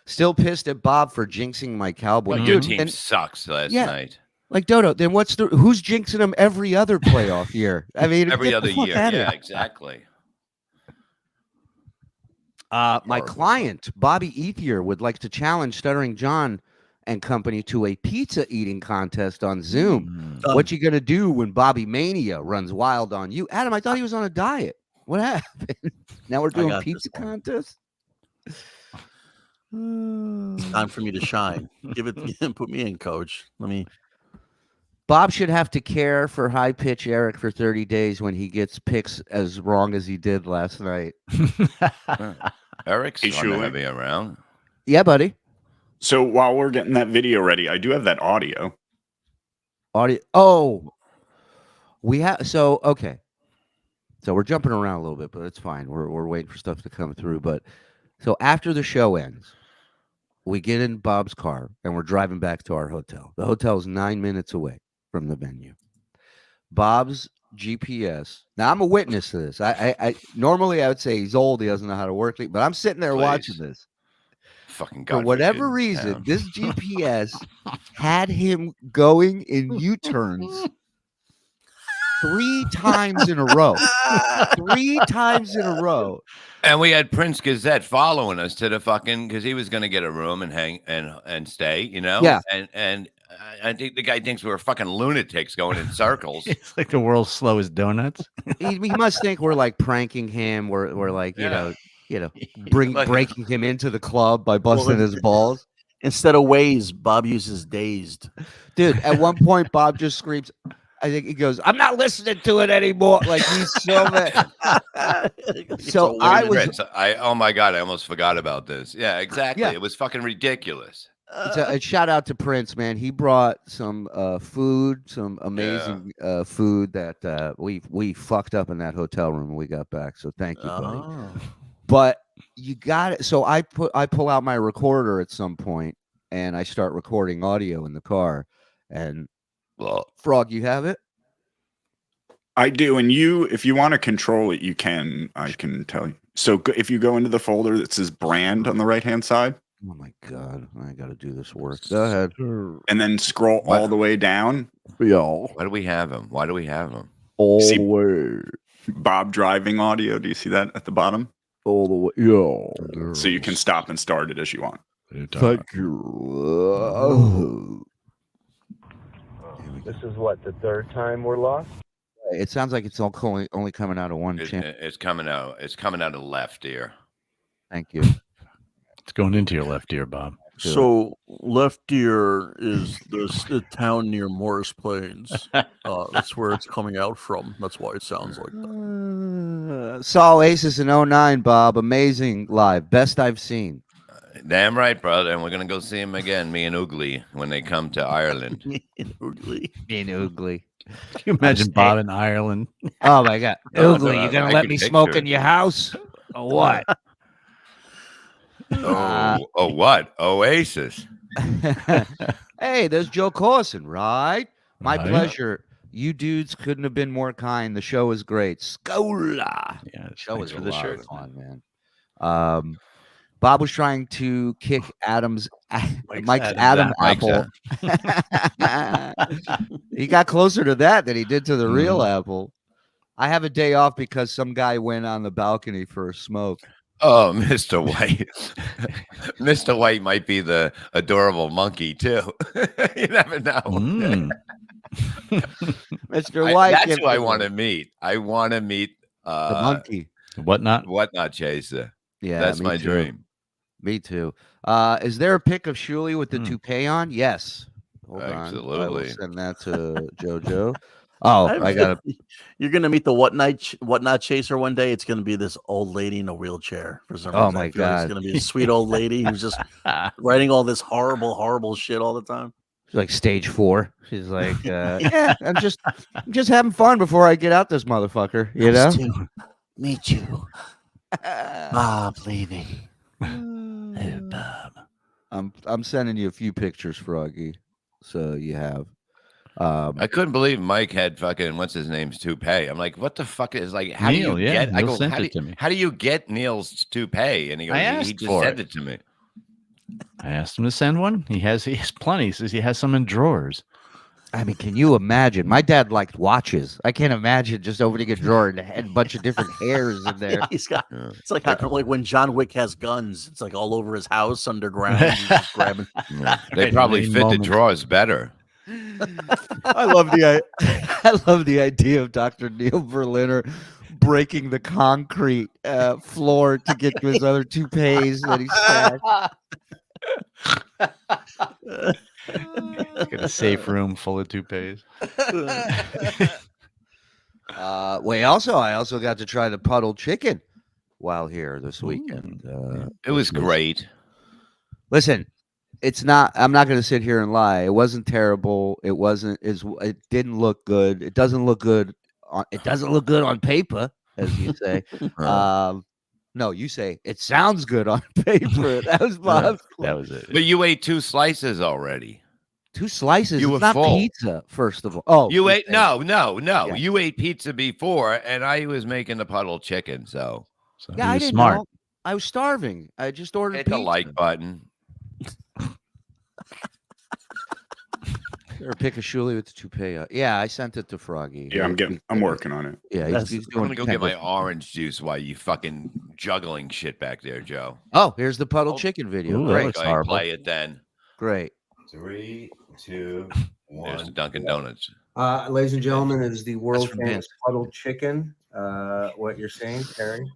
Still pissed at Bob for jinxing my Cowboy. Well, your team sucks last night. Like Dodo, then who's jinxing him every other playoff year? I mean, every other year. Yeah, exactly. My client, Bobby Ethier, would like to challenge Stuttering John and company to a pizza eating contest on Zoom. What you gonna do when Bobby Mania runs wild on you? Adam, I thought he was on a diet. What happened? Now we're doing pizza contest? It's time for me to shine. Put me in, coach. Bob should have to care for high pitch Eric for 30 days when he gets picks as wrong as he did last night. Eric's going to be around. Yeah, buddy. So while we're getting that video ready, I do have that audio. Oh, we have. So, okay. So we're jumping around a little bit, but it's fine. We're waiting for stuff to come through. But so after the show ends, we get in Bob's car and we're driving back to our hotel. The hotel is 9 minutes away from the venue. Bob's GPS. Now I'm a witness to this. I normally I would say he's old. He doesn't know how to work it, but I'm sitting there watching this. Fucking For whatever reason, this GPS had him going in U-turns 3 times in a row. 3 times in a row. And we had Prince Gazette following us to the fucking because he was going to get a room and hang and stay, you know. Yeah. And I think the guy thinks we're fucking lunatics going in circles. It's like the world's slowest donuts. he must think we're like pranking him. We're like breaking him into the club by busting his balls. Instead of Waze, Bob uses Dazed. Dude, at one point, Bob just screams. I think he goes, "I'm not listening to it anymore." Like he's so mad. So I was. Oh my god! I almost forgot about this. Yeah, exactly. Yeah. It was fucking ridiculous. A shout out to Prince, man. He brought some food, some amazing food that we fucked up in that hotel room when we got back. So thank you, buddy. But you got it. So I pull out my recorder at some point and I start recording audio in the car. And Frog, you have it? I do. And if you want to control it, you can. I can tell you. So if you go into the folder that says brand on the right-hand side. Oh my God, I got to do this work. Go ahead. And then scroll all the way down. Yo. Why do we have him? All the way. Bob driving audio. Do you see that at the bottom? All the way. Yo. So you can stop and start it as you want. Thank you. This is what, the third time we're lost? It sounds like it's only coming out of one channel. It's coming out of the left ear. Thank you. It's going into your left ear, Bob. So left ear is the town near Morris Plains. That's where it's coming out from. That's why it sounds like that. Saw Oasis in 09, Bob. Amazing live. Best I've seen. Damn right, brother. And we're going to go see him again, me and Oogly, when they come to Ireland. Me and Oogly. Can you imagine Bob in Ireland? Oh, my God. Oogly, you going to let me smoke in your house? Or what? What? Oasis. Hey, there's Joe Corson, right? My pleasure. You dudes couldn't have been more kind. The show is great. Scola. Yeah, the show was for the shirt, fun, man. Bob was trying to kick Mike's Adam apple. He got closer to that than he did to the real apple. I have a day off because some guy went on the balcony for a smoke. Oh, Mr. White. Mr. White might be the adorable monkey, too. You never know. Mr. White. That's who I want to meet. I want to meet the monkey. Whatnot chaser. Yeah, that's my dream. Me too. Is there a pic of Shuli with the toupee on? Yes. Hold Absolutely. on. I will send that to JoJo. Oh, I got it. You're gonna meet the whatnot chaser one day. It's gonna be this old lady in a wheelchair for some reason. Oh my God! It's gonna be a sweet old lady who's just writing all this horrible shit all the time. She's like stage 4. She's like, yeah, I'm just having fun before I get out this motherfucker. You know? Meet you, Bob leaving. Oh, Bob. I'm sending you a few pictures, Froggy, so you have. I couldn't believe Mike had fucking what's his name's toupee. I'm like, what the fuck is like? How Neil, do you yeah, get? I Neil go, sent how do it to me. how do you get Neil's toupee? And he goes, I he asked just for sent it. it to me. I asked him to send one. He has plenty. He says he has some in drawers. I mean, can you imagine? My dad liked watches. I can't imagine just opening a drawer and had a bunch of different hairs in there. He's got. It's like when John Wick has guns. It's like all over his house underground. He's just grabbing. They probably fit the drawers better. I love the idea of Dr. Neil Berliner breaking the concrete floor to get to his other toupees that he stashed. Got a safe room full of toupees. I also got to try the puddled chicken while here this weekend. It was great. Listen, it's not. I'm not going to sit here and lie. It wasn't terrible. It wasn't. It didn't look good. It doesn't look good. It doesn't look good on paper, as you say. No, you say it sounds good on paper. That was Bob's. That was it. But you ate 2 slices already. 2 slices. You It's were not full. pizza. First of all, oh, You ate no. Yeah. You ate pizza before, and I was making the puddled chicken. So Yeah, he I was didn't smart. know. I was starving. I just ordered hit pizza. the like button. Or pick a Shuli with the toupee. Yeah, I sent it to Froggy. Yeah, I'm working on it. Yeah, he's I'm doing. gonna go get my orange juice while you fucking juggling shit back there, Joe. Oh, here's the puddled chicken video. Ooh, that Great, looks Go ahead, horrible. play it then. great. 3, 2, There's the 1. Dunkin' Donuts. Ladies and gentlemen, it is the world from famous puddled chicken. What you're saying, Terry?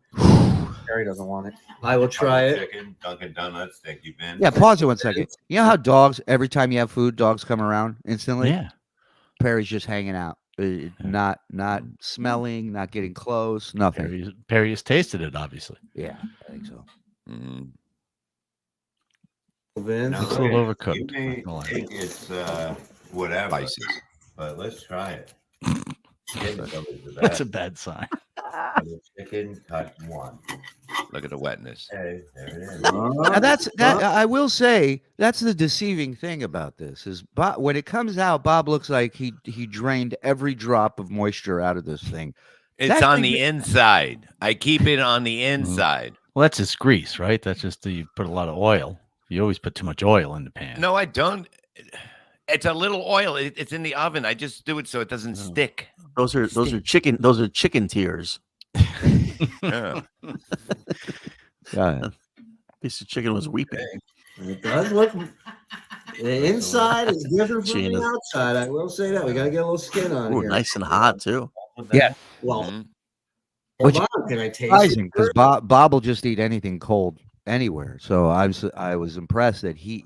Terry doesn't want it. I will try it. Chicken, Dunkin' Donuts. Thank you, Ben. Yeah, pause it 1 second. You know how dogs, every time you have food, dogs come around instantly? Yeah. Perry's just hanging out. Not smelling, not getting close, nothing. Perry has tasted it, obviously. Yeah, I think so. Mm. Vince. It's a little overcooked. You may not gonna lie. think it's whatever, Spices. but let's try it. Chicken's always the That's a best. bad sign. Chicken cut 1. Look at the wetness. Okay, there it is. Now that I will say that's the deceiving thing about this is when it comes out, Bob looks like he drained every drop of moisture out of this thing. It's That on thing- the inside. I keep it on the inside. Well, that's just grease, right? That's just you put a lot of oil. You always put too much oil in the pan. No, I don't. It's a little oil. It's in the oven. I just do it so it doesn't stick. Those are chicken tears. Yeah. Piece of chicken was weeping. It does look. The inside is different from Gina. the outside. I will say that. We got to get a little skin on Ooh, here. nice and hot too. Yeah. Well, Mhm. Which- hold on, can I taste Surprising it? because Bob will just eat anything cold anywhere. So I was impressed that heat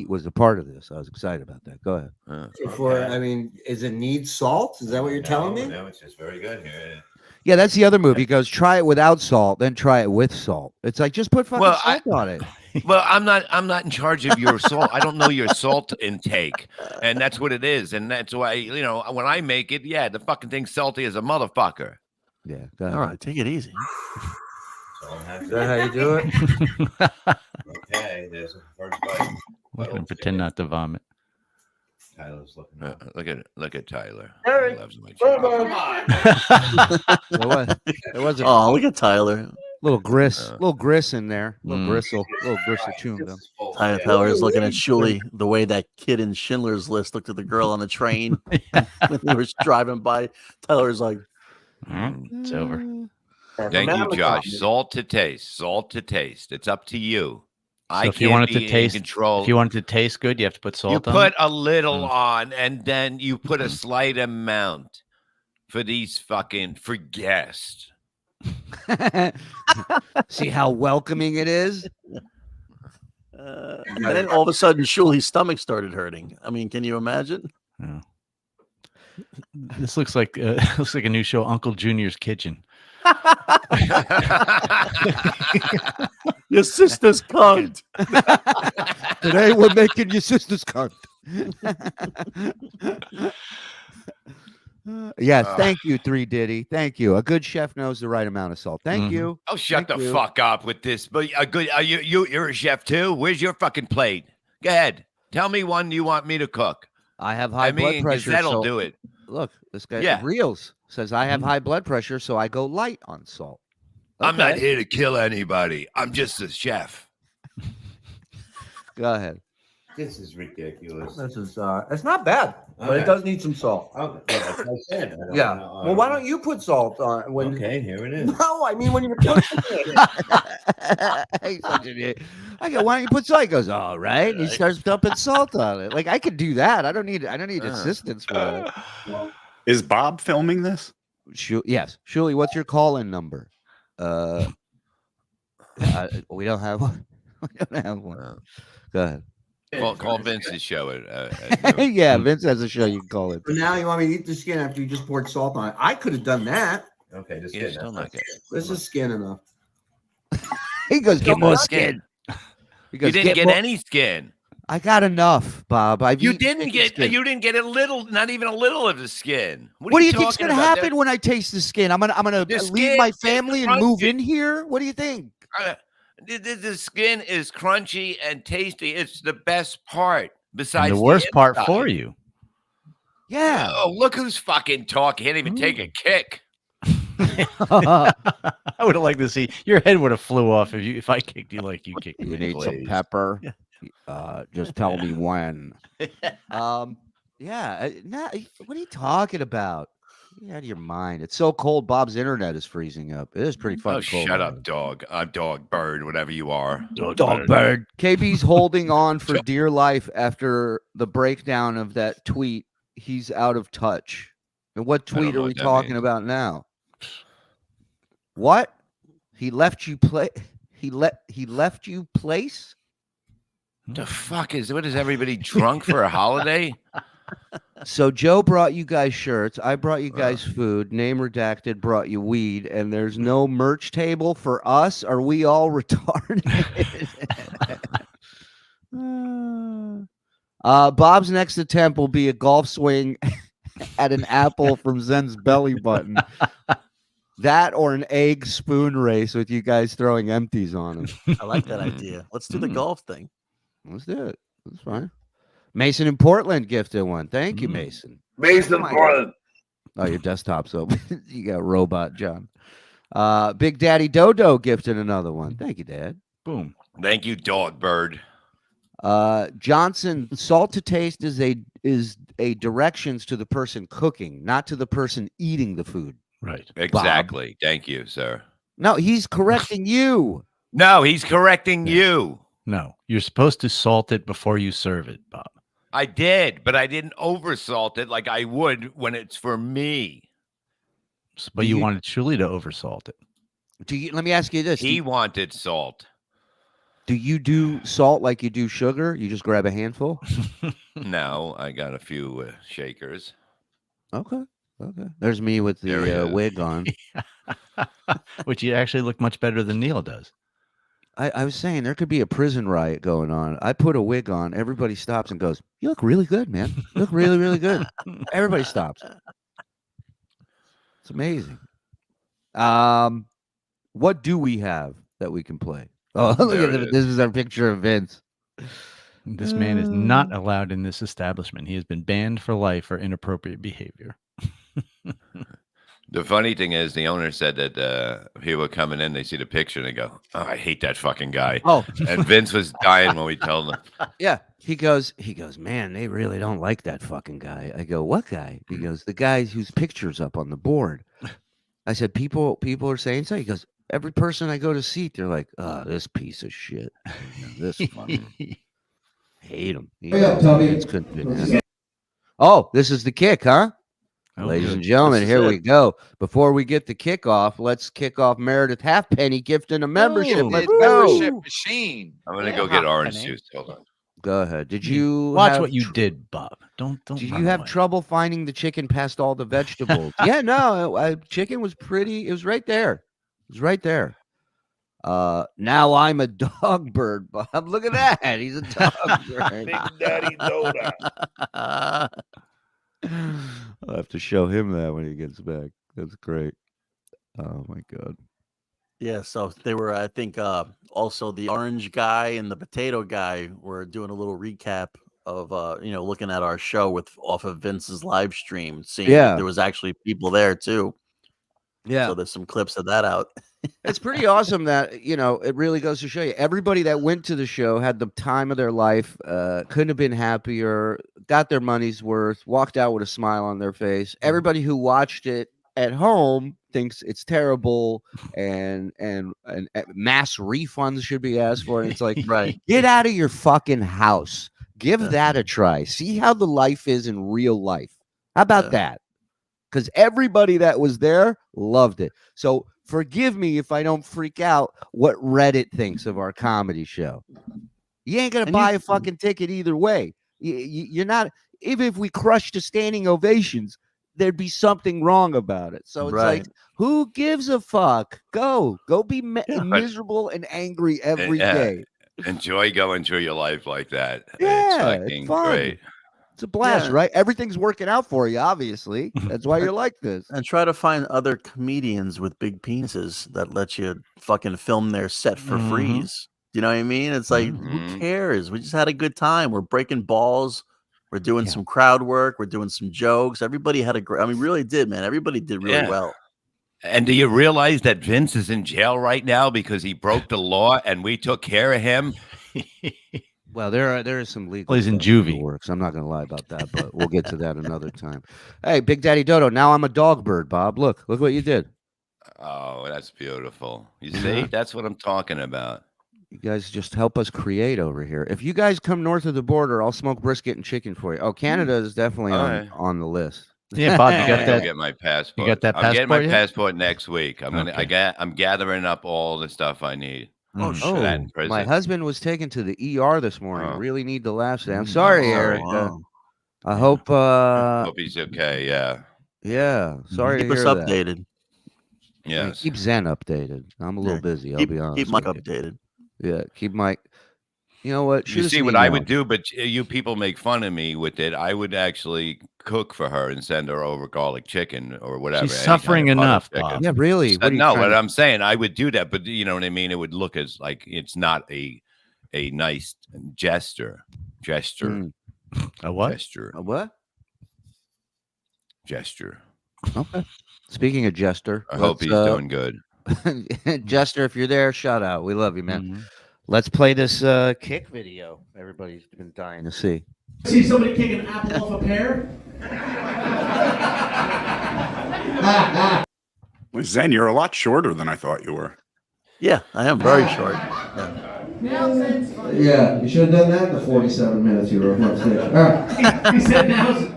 was a part of this. I was excited about that. Go ahead. Before, I mean, is it need salt? Is that what you're telling me? No, it's just very good here. Yeah, that's the other move. He goes, try it without salt, then try it with salt. It's like just put fucking Well, salt on it. Well, I'm not in charge of your salt. I don't know your salt intake, and that's what it is. And that's why when I make it, yeah, the fucking thing's salty as a motherfucker. Yeah. Go ahead. All right, take it easy. Is that how you do it? Okay, there's the first bite. We're gonna pretend not to vomit. Tyler's looking up. Look at Tyler. Hey, He loves my chicken. There was a Oh, look at Tyler. little grist in there. Little gristle chewing gum. Tyler's looking at Shuli the way that kid in Schindler's List looked at the girl on the train when he was driving by. Tyler's like, It's over. Thank you, Josh. Salt to taste. Salt to taste. It's up to you. I if you can't want it be to in taste, control. if you want it to taste good, you have to put salt You on. put it. a little on, and then you put a slight amount for these fucking for guests. See how welcoming it is? and then all of a sudden, Shuli's stomach started hurting. I mean, can you imagine? Yeah. This looks like a new show, Uncle Junior's Kitchen. Your sister's cunt. Today we're making your sister's cunt. Yes, thank you, 3 Diddy. Thank you. A good chef knows the right amount of salt. Thank you. Oh, shut Thank the you. fuck up with this. But you're a chef too. Where's your fucking plate? Go ahead. Tell me one you want me to cook. I have high blood pressure. That'll so do it. Look, this guy Reels says I have high blood pressure, so I go light on salt. Okay. I'm not here to kill anybody. I'm just a chef. Go ahead. This is ridiculous. This is it's not bad, but it does need some salt. Okay, that's what I said. Yeah. Well, why don't you put salt on when? Okay, here it is. No, I mean when you're cooking He's such an idiot. I go, why don't you put salt? He goes, all right. And he starts dumping salt on it. Like I could do that. I don't need assistance for that. Is Bob filming this? Yes. Shuli, what's your call-in number? We don't have one. We don't have one. Go ahead. Well, call Vince's show. Yeah, Vince has a show. You can call it. But now you want me to eat the skin after you just poured salt on it. I could have done that. Okay, the Yeah, skin. still not good. This is skin enough. He goes, get more skin. He goes, You didn't get more. any skin. I got enough, Bob. You didn't get a little, not even a little of the skin. What do you think's gonna happen when I taste the skin? I'm gonna leave my family and move in here. What do you think? The skin is crunchy and tasty. It's the best part. Besides And the worst part for you. Yeah. Oh, look who's fucking talking. Can't even take a kick. I would have liked to see your head would have flew off if I kicked you like you kicked me. You need some pepper. Just tell me when. Yeah. What are you talking about? Get out of your mind. It's so cold. Bob's internet is freezing up. It is pretty fucking cold. Shut up, dog. I'm dog, bird, whatever you are. Dog bird. KB's holding on for dear life after the breakdown of that tweet. He's out of touch. And what tweet are we talking about now? What? He left you He left you place? The fuck is everybody drunk for a holiday? So Joe brought you guys shirts. I brought you guys food. Name redacted brought you weed, and there's no merch table for us. Are we all retarded? Bob's next attempt will be a golf swing at an apple from Zen's belly button. That or an egg spoon race with you guys throwing empties on him. I like that idea. Let's do the golf thing. Let's do it. That's fine. Mason in Portland gifted one. Thank you, Mason. Mason in Portland. Oh, your desktop's open. You got Robot John. Big Daddy Dodo gifted another one. Thank you, Dad. Boom. Thank you, dog bird. Johnson, salt to taste is a directions to the person cooking, not to the person eating the food. Right. Exactly. Bob. Thank you, sir. No, he's correcting you. No, he's correcting you. No, you're supposed to salt it before you serve it, Bob. I did, but I didn't oversalt it like I would when it's for me. But you wanted Shuli to oversalt it. Let me ask you this. He wanted salt. Do you do salt like you do sugar? You just grab a handful? No, I got a few shakers. Okay. There's me with the wig on. Which you actually look much better than Neil does. I was saying there could be a prison riot going on. I put a wig on. Everybody stops and goes, "You look really good, man. You look really, really good." Everybody stops. It's amazing. What do we have that we can play? Oh, look at this. This is our picture of Vince. This man is not allowed in this establishment. He has been banned for life for inappropriate behavior. The funny thing is, the owner said that people coming in, they see the picture and they go, "Oh, I hate that fucking guy." Oh, and Vince was dying when we told him. Yeah, he goes, man, they really don't like that fucking guy. I go, what guy? He goes, the guy whose picture's up on the board. I said, people are saying so. He goes, every person I go to seat, they're like, "Oh, this piece of shit, this fucking hate him." Oh, this is the kick, huh? Oh, Ladies good. and gentlemen, here we go. Before we get the kickoff, let's kick off Meredith Halfpenny gifting a membership. Ooh, Let's membership go. machine. I'm gonna go get orange juice. Hold on. Go ahead. Did you watch what you did, Bob? Don't. Did you have trouble finding the chicken past all the vegetables? Yeah, no. Chicken was pretty. It was right there. It was right there. Now I'm a dog bird, Bob. Look at that. He's a dog bird. Big Daddy Doda. I'll have to show him that when he gets back. That's great. Oh my god. Yeah, so they were, I think, also the orange guy and the potato guy were doing a little recap of, looking at our show off of Vince's live stream, seeing that there was actually people there too. Yeah. So there's some clips of that out. It's pretty awesome that, it really goes to show you everybody that went to the show had the time of their life, couldn't have been happier, got their money's worth, walked out with a smile on their face. Everybody who watched it at home thinks it's terrible and mass refunds should be asked for. And it's like, right. Get out of your fucking house. Give that a try. See how the life is in real life. How about that? Because everybody that was there loved it. So forgive me if I don't freak out what Reddit thinks of our comedy show. You ain't going to buy a fucking ticket either way. You're not, even if we crushed to standing ovations, there'd be something wrong about it. So it's like, who gives a fuck? Go be miserable and angry every day. Enjoy going through your life like that. Yeah, it's fucking fun. great. It's a blast, right? Everything's working out for you, obviously. That's why you're like this. And try to find other comedians with big penises that let you fucking film their set for free. You know what I mean? It's like, who cares? We just had a good time. We're breaking balls. We're doing some crowd work. We're doing some jokes. Everybody had a great, really did, man. Everybody did really well. And do you realize that Vince is in jail right now because he broke the law and we took care of him? Well, there is some legal. He's in juvie. Works. I'm not going to lie about that, but we'll get to that another time. Hey, Big Daddy Dodo. Now I'm a dog bird, Bob. Look what you did. Oh, that's beautiful. You see, that's what I'm talking about. You guys just help us create over here. If you guys come north of the border, I'll smoke brisket and chicken for you. Oh, Canada is definitely on the list. Yeah, Bob, you got I'll that? get my passport. You got that passport? I'm getting my passport next week. I'm gathering up all the stuff I need. My husband was taken to the ER this morning. Really need to laugh today. I'm sorry, Eric. I hope he's okay. Yeah. Yeah. Sorry Keep to us hear that. updated. Yes. Keep Zen updated. I'm a little busy. I'll be honest. Keep Mike updated. Yeah. Keep Mike. You know what? You see what I would do, but you people make fun of me with it. I would actually cook for her and send her over garlic chicken or whatever. She's suffering enough, Bob. Yeah, really. No, but I'm saying I would do that, but you know what I mean? It would look as like it's not a nice gesture. A what? Gesture. A what? Gesture. Okay. Speaking of Jester, I hope he's doing good. Jester, if you're there, shout out. We love you, man. Let's play this kick video. Everybody's been dying to see. See somebody kick an apple off a pear? Well, Zen, you're a lot shorter than I thought you were. Yeah, I am very short. Yeah, you should have done that in the 47 minutes you were on stage. All right. He said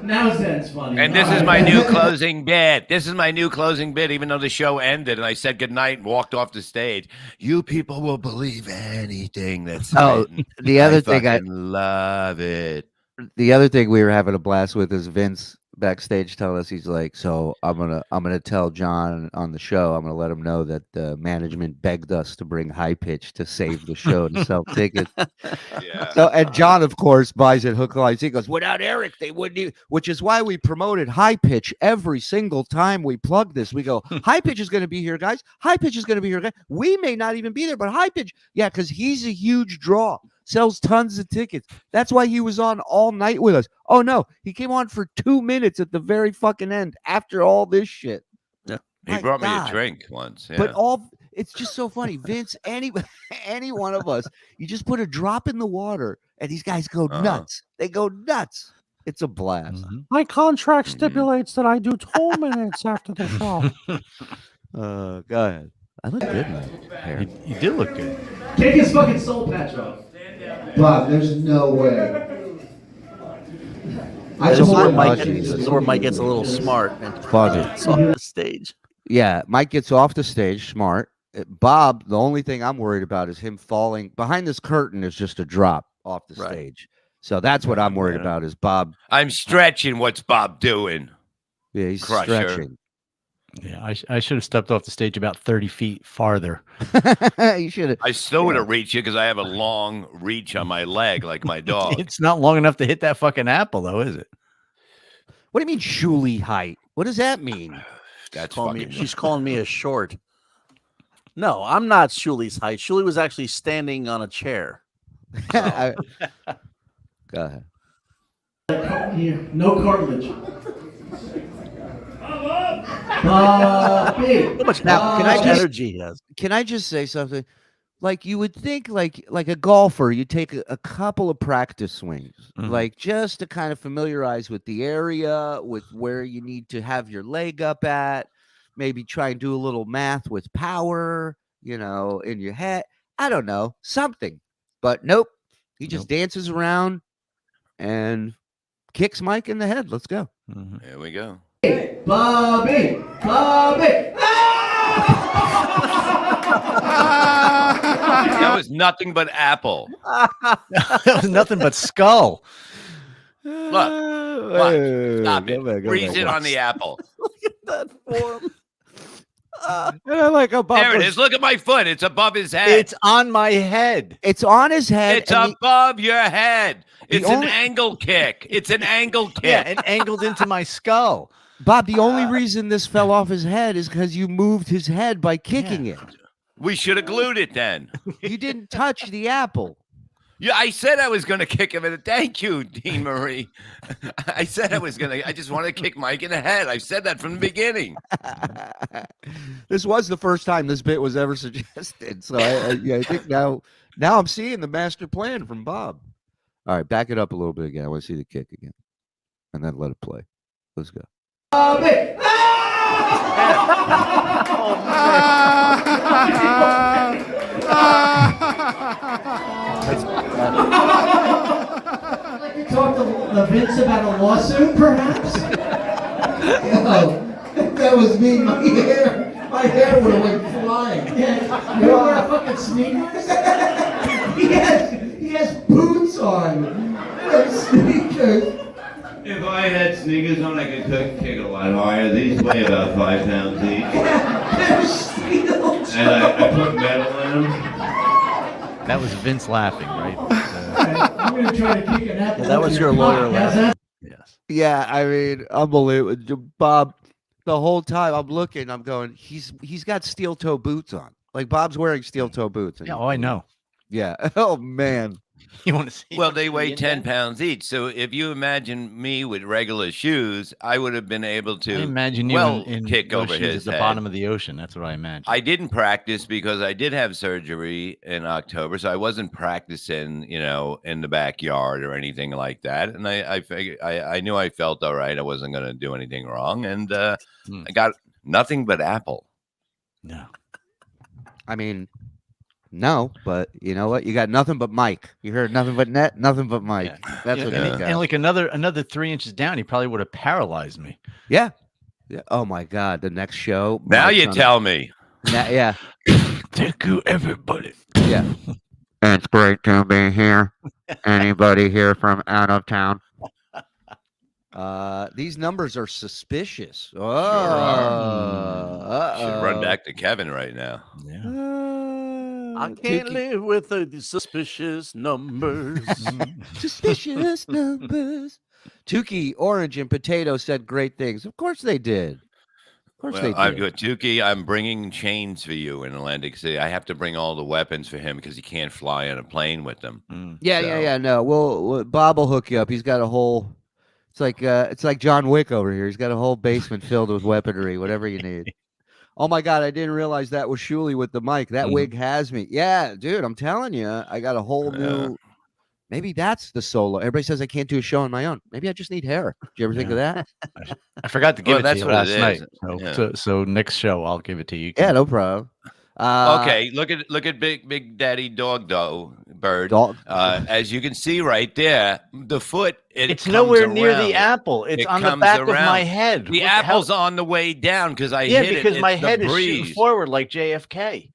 now Zen's funny. And this is my new closing bit. This is my new closing bit, even though the show ended and I said goodnight and walked off the stage. You people will believe anything that's written. The other thing I love it. The other thing we were having a blast with is Vince backstage telling us, he's like, so I'm gonna tell John on the show, I'm gonna let him know that the management begged us to bring High Pitch to save the show to sell tickets. Yeah. So, and John, of course, buys it hook, line. He goes, without Eric, they wouldn't even, which is why we promoted High Pitch every single time we plug this. We go, High Pitch is going to be here, guys. High Pitch is going to be here, guys. We may not even be there, but High Pitch, yeah, because he's a huge draw. Sells tons of tickets. That's why he was on all night with us. Oh no, he came on for 2 minutes at the very fucking end after all this shit. Yeah, he brought me a drink once. Yeah. But it's just so funny. Vince, any one of us, you just put a drop in the water, and these guys go nuts. They go nuts. It's a blast. My contract stipulates that I do 2 minutes after the show. Go ahead. I look good, man. You did look good. Take his fucking soul patch off. Bob, there's no way. This is where Mike gets a little smart and gets off the stage. Yeah, Mike gets off the stage smart. Bob, the only thing I'm worried about is him falling behind this curtain is just a drop off the stage. So that's what I'm worried about is Bob. I'm stretching. What's Bob doing? Yeah, he's Crusher. stretching. Yeah, I should have stepped off the stage about 30 feet farther. You should have. I still would have reached you because I have a long reach on my leg like my dog. It's not long enough to hit that fucking apple, though, is it? What do you mean Shuli height? What does that mean? She's calling me a short. No, I'm not Shuli's height. Shuli was actually standing on a chair. So. Go ahead. Here, no cartilage. Now, can I just energy he has? Can I just say something? Like you would think, like a golfer, you take a couple of practice swings, like just to kind of familiarize with the area, with where you need to have your leg up at. Maybe try and do a little math with power, in your head. I don't know, something. But nope, he just dances around and kicks Mike in the head. Let's go. Here we go. Hey, Bobby. That was nothing but apple. That was nothing but skull. Look, stop it. Freeze it on the apple. Look at that form. There it is. Look at my foot. It's above his head. It's on my head. It's on his head. It's above your head. It's an angle kick. It's an angle kick. Yeah, and angled into my skull. Bob, the only reason this fell off his head is because you moved his head by kicking it. We should have glued it then. You didn't touch the apple. Yeah, I said I was going to kick him in the. Thank you, Dean Marie. I said I was going to. I just wanted to kick Mike in the head. I said that from the beginning. This was the first time this bit was ever suggested. So I think now I'm seeing the master plan from Bob. All right, back it up a little bit again. I want to see the kick again, and then let it play. Let's go. I'd like to talk to Vince about a lawsuit, perhaps. That was me. My hair would have went flying. Yeah. You don't wear fucking sneakers. he has boots on. Sneakers. If I had sneakers on, I could kick a lot higher. These weigh about 5 pounds each. And I put metal in them. That was Vince laughing, right? I'm going to try to kick an apple. That was your lawyer laughing. Yes. Yeah, I mean, unbelievable. Bob, the whole time I'm looking, I'm going, he's got steel toe boots on. Like Bob's wearing steel toe boots. Yeah, I know. Yeah. Oh, man. You want to see? Well, they weigh 10 pounds each. So if you imagine me with regular shoes, I would have been able to I imagine you in kick those over shoes his at the head. bottom of the ocean. That's what I imagine. I didn't practice because I did have surgery in October, so I wasn't practicing, in the backyard or anything like that. And I figured I knew I felt all right. I wasn't going to do anything wrong, and I got nothing but apple. No, I mean, no, but you know what? You got nothing but Mike. You heard nothing but net, nothing but Mike. Yeah. That's what you got. And like another 3 inches down, he probably would have paralyzed me. Yeah. Yeah. Oh my God. The next show. Now you tell me. Yeah. Thank you, everybody. Yeah. It's great to be here. Anybody here from out of town? These numbers are suspicious. Oh, Should run back to Kevin right now. I can't live with the suspicious numbers. Suspicious numbers. Tukey, Orange, and Potato said great things. Of course they did. Of course they did. I've got Tukey. I'm bringing chains for you in Atlantic City. I have to bring all the weapons for him because he can't fly on a plane with them. Yeah. No, well, Bob will hook you up. He's got a whole. It's like John Wick over here. He's got a whole basement filled with weaponry, whatever you need. Oh my God, I didn't realize that was Shuli with the mic. That wig has me. Yeah, dude, I'm telling you, I got a whole new. Maybe that's the solo. Everybody says I can't do a show on my own. Maybe I just need hair. Did you ever think of that? I forgot to give it to you last night. Yeah. So next show I'll give it to you. Yeah, no problem. Okay, look at Big Daddy Dog Bird. As you can see right there, the foot. It's nowhere near the apple. It's on the back of my head. The apple's on the way down because I hit it. Yeah, because my It's the head is breeze. shooting forward like JFK.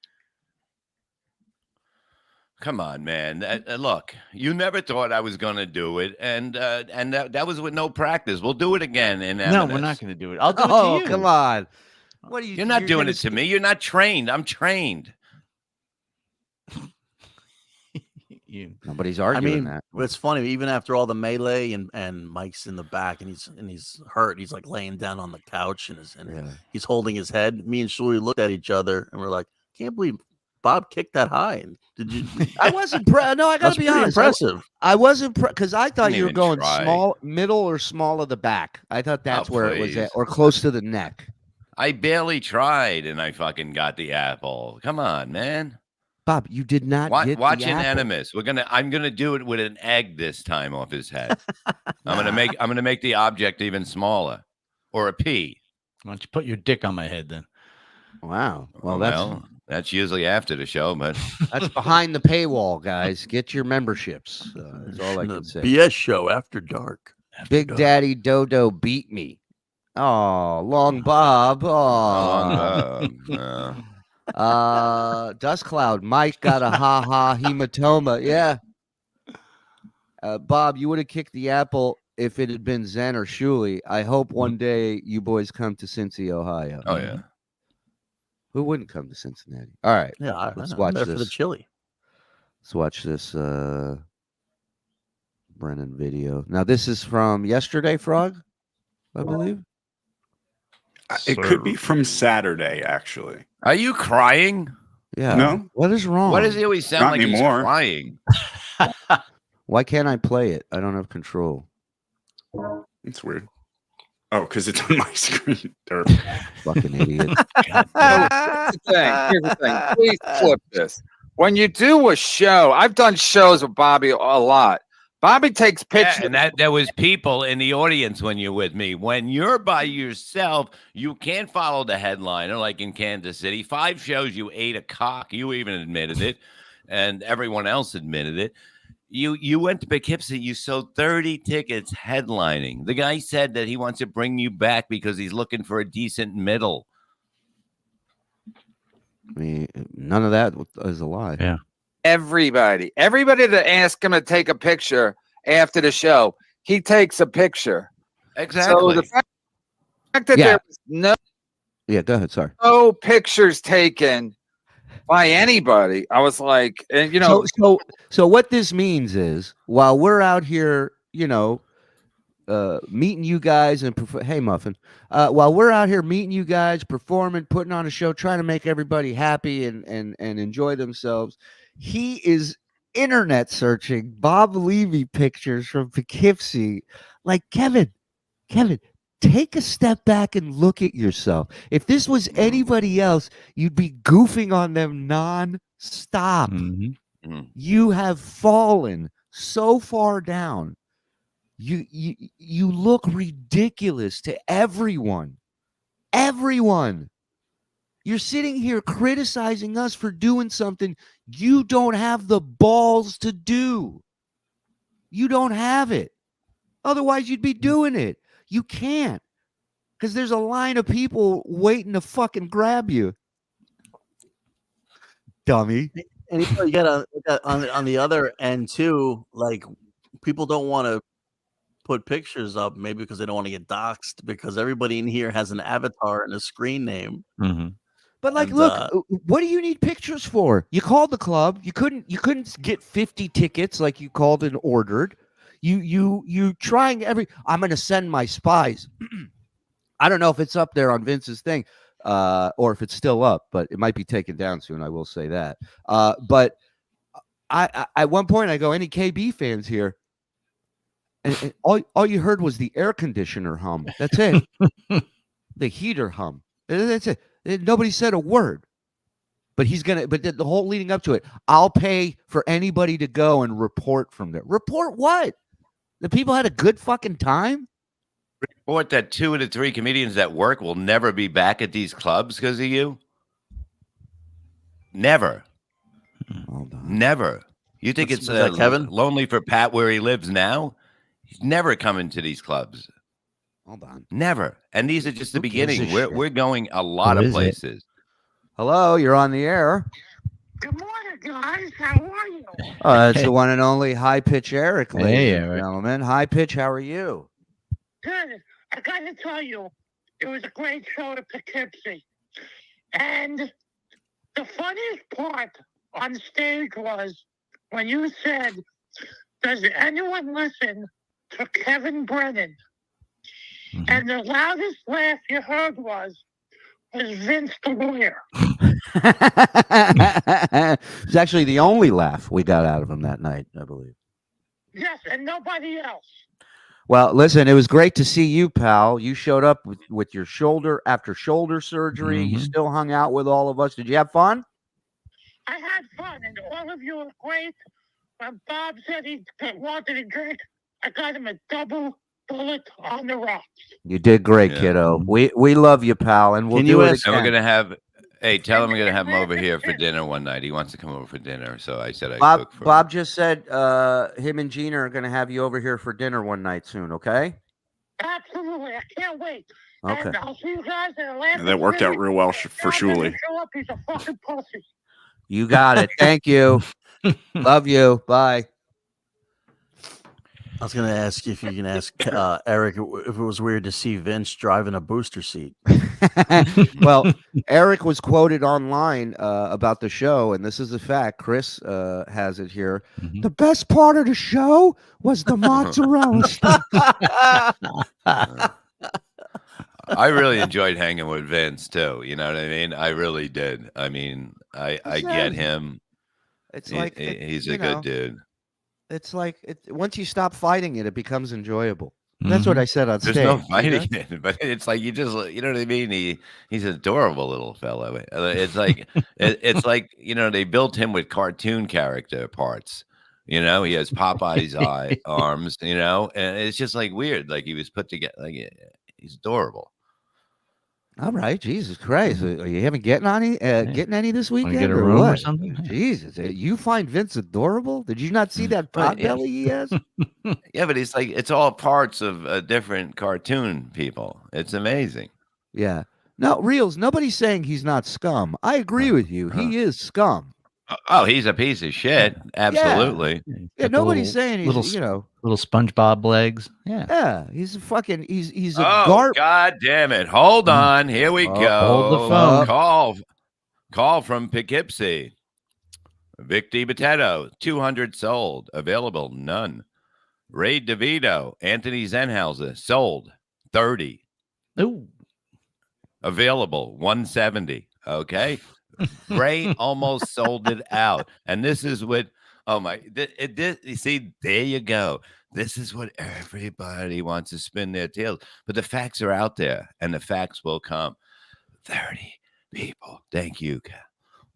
Come on, man. Look, you never thought I was going to do it, and that was with no practice. We'll do it again in No, we're not going to do it. I'll do it to you. Come on. What are you? You're not doing it to me. You're not trained. I'm trained. Nobody's arguing that. But it's funny. Even after all the melee and Mike's in the back and he's hurt, he's like laying down on the couch and he's holding his head. Me and Shuli looked at each other and we're like, "Can't believe Bob kicked that high." Did you? I wasn't. No, I got to be honest. Impressive. I wasn't because I thought you were even going try. small, middle, or small of the back. I thought that's where it was at, or close to the neck. I barely tried, and I fucking got the apple. Come on, man. Bob, you did not get watch the apple. Animus. I'm gonna do it with an egg this time off his head. I'm gonna make the object even smaller, or a pea. Why don't you put your dick on my head then? Wow. Well, that's usually after the show, but that's behind the paywall, guys. Get your memberships. That's all I can say. BS show after dark. Big Daddy Dodo beat me. Oh, Long Bob. Oh, Dust Cloud. Mike got a ha hematoma. Yeah. Bob, you would have kicked the apple if it had been Zen or Shuli. I hope one day you boys come to Cincy, Ohio. Oh yeah. Who wouldn't come to Cincinnati? All right. Yeah, let's watch this. For the chili. Let's watch this Brennan video. Now, this is from yesterday, Frog, I believe. It could be from Saturday, actually. Are you crying? Yeah. No. What is wrong? Why does he always sound Not like anymore. he's crying? Why can't I play it? I don't have control. It's weird. Oh, because it's on my screen. Fucking idiot. Here's the thing. Please flip this. When you do a show, I've done shows with Bobby a lot. Bobby takes pictures. Yeah, and there was people in the audience when you're with me. When you're by yourself, you can't follow the headliner like in Kansas City. 5 shows, you ate a cock. You even admitted it, and everyone else admitted it. You went to Poughkeepsie. You sold 30 tickets headlining. The guy said that he wants to bring you back because he's looking for a decent middle. I mean, none of that is a lie. Yeah. Everybody that asked him to take a picture after the show, he takes a picture. Exactly. So the fact that there was no go ahead. Sorry. No pictures taken by anybody. I was like, and So what this means is while we're out here, meeting you guys and hey Muffin, while we're out here meeting you guys, performing, putting on a show, trying to make everybody happy and enjoy themselves, he is internet searching Bob Levy pictures from Poughkeepsie. Like, Kevin, take a step back and look at yourself. If this was anybody else, you'd be goofing on them non-stop. Mm-hmm. You have fallen so far down. You look ridiculous to everyone. Everyone. You're sitting here criticizing us for doing something you don't have the balls to do. You don't have it. Otherwise, you'd be doing it. You can't. Because there's a line of people waiting to fucking grab you. Dummy. And you got on the other end too, like people don't want to put pictures up, maybe because they don't want to get doxxed, because everybody in here has an avatar and a screen name. Mm-hmm. But look, what do you need pictures for? You called the club. You couldn't get 50 tickets like you called and ordered. You trying I'm going to send my spies. I don't know if it's up there on Vince's thing, or if it's still up, but it might be taken down soon. I will say that. But I at one point I go, any KB fans here? And all you heard was the air conditioner hum. That's it. The heater hum. That's it. Nobody said a word. But but the whole leading up to it, I'll pay for anybody to go and report from there. Report what? The people had a good fucking time? Report that 2 of the 3 comedians that work will never be back at these clubs because of you? Never. Never. You think it's Kevin? lonely for Pat where he lives now? He's never coming to these clubs. Hold on. Never. And these are just the Who gives beginning. a We're going a lot Who of is it? places. Hello, you're on the air. Good morning, guys. How are you? It's the one and only High Pitch Eric, ladies Hey, and Eric. gentlemen. High Pitch, how are you? Good. I got to tell you, it was a great show to Poughkeepsie. And the funniest part on stage was when you said, "Does anyone listen to Kevin Brennan?" And the loudest laugh you heard was Vince the lawyer. It's actually the only laugh we got out of him that night, I believe. Yes, and nobody else. Well, listen, it was great to see you, pal. You showed up with your shoulder after shoulder surgery. You still hung out with all of us. Did you have fun? I had fun, and all of you were great. When Bob said he wanted a drink, I got him a double bullet on the rocks. You did great, kiddo. We love you, pal, and we'll do it And we're again. gonna have. Hey, tell him we're gonna have him over here for dinner one night. He wants to come over for dinner, so I said I'd cook for him. Bob just said him and Gina are going to have you over here for dinner one night soon, okay? Absolutely, I can't wait. Okay. And I'll see you guys in Atlanta. That worked out real well for Shuli. Show up, he's a fucking pussy. You got it. Thank you. Love you. Bye. I was going to ask you if you can ask Eric if it was weird to see Vince driving a booster seat. Well, Eric was quoted online about the show, and this is a fact. Chris has it here. The best part of the show was the mozzarella stick. I really enjoyed hanging with Vince too. You know what I mean? I really did. I mean, I get him. It's like he's a good dude. It's like once you stop fighting it, it becomes enjoyable. That's what I said on stage. There's no fighting it, but it's like you just, you know what I mean? He's an adorable little fellow. It's like it's like, you know, they built him with cartoon character parts. You know, he has Popeye's arms. You know, and it's just like weird. Like he was put together. Like he's adorable. All right, Jesus Christ! Are you having getting any this weekend? Get a or room what? or something? Jesus, you find Vince adorable? Did you not see that pot belly he has? Yeah, but it's like it's all parts of different cartoon people. It's amazing. Yeah. No, Reels. Nobody's saying he's not scum. I agree with you. He is scum. Oh, he's a piece of shit. Absolutely. Yeah. Nobody's saying he's little SpongeBob legs. Yeah. Yeah. He's a fucking. He's a God damn it! Hold on. Here we go. Hold the phone. Call from Poughkeepsie. Vic DiBattista, 200 sold. Available, none. Ray DeVito, Anthony Zenhauser, sold, 30. Ooh. Available, 170. Okay. Ray almost sold it out. And this is what, you see, there you go. This is what everybody wants to spin their tails. But the facts are out there, and the facts will come. 30 people. Thank you,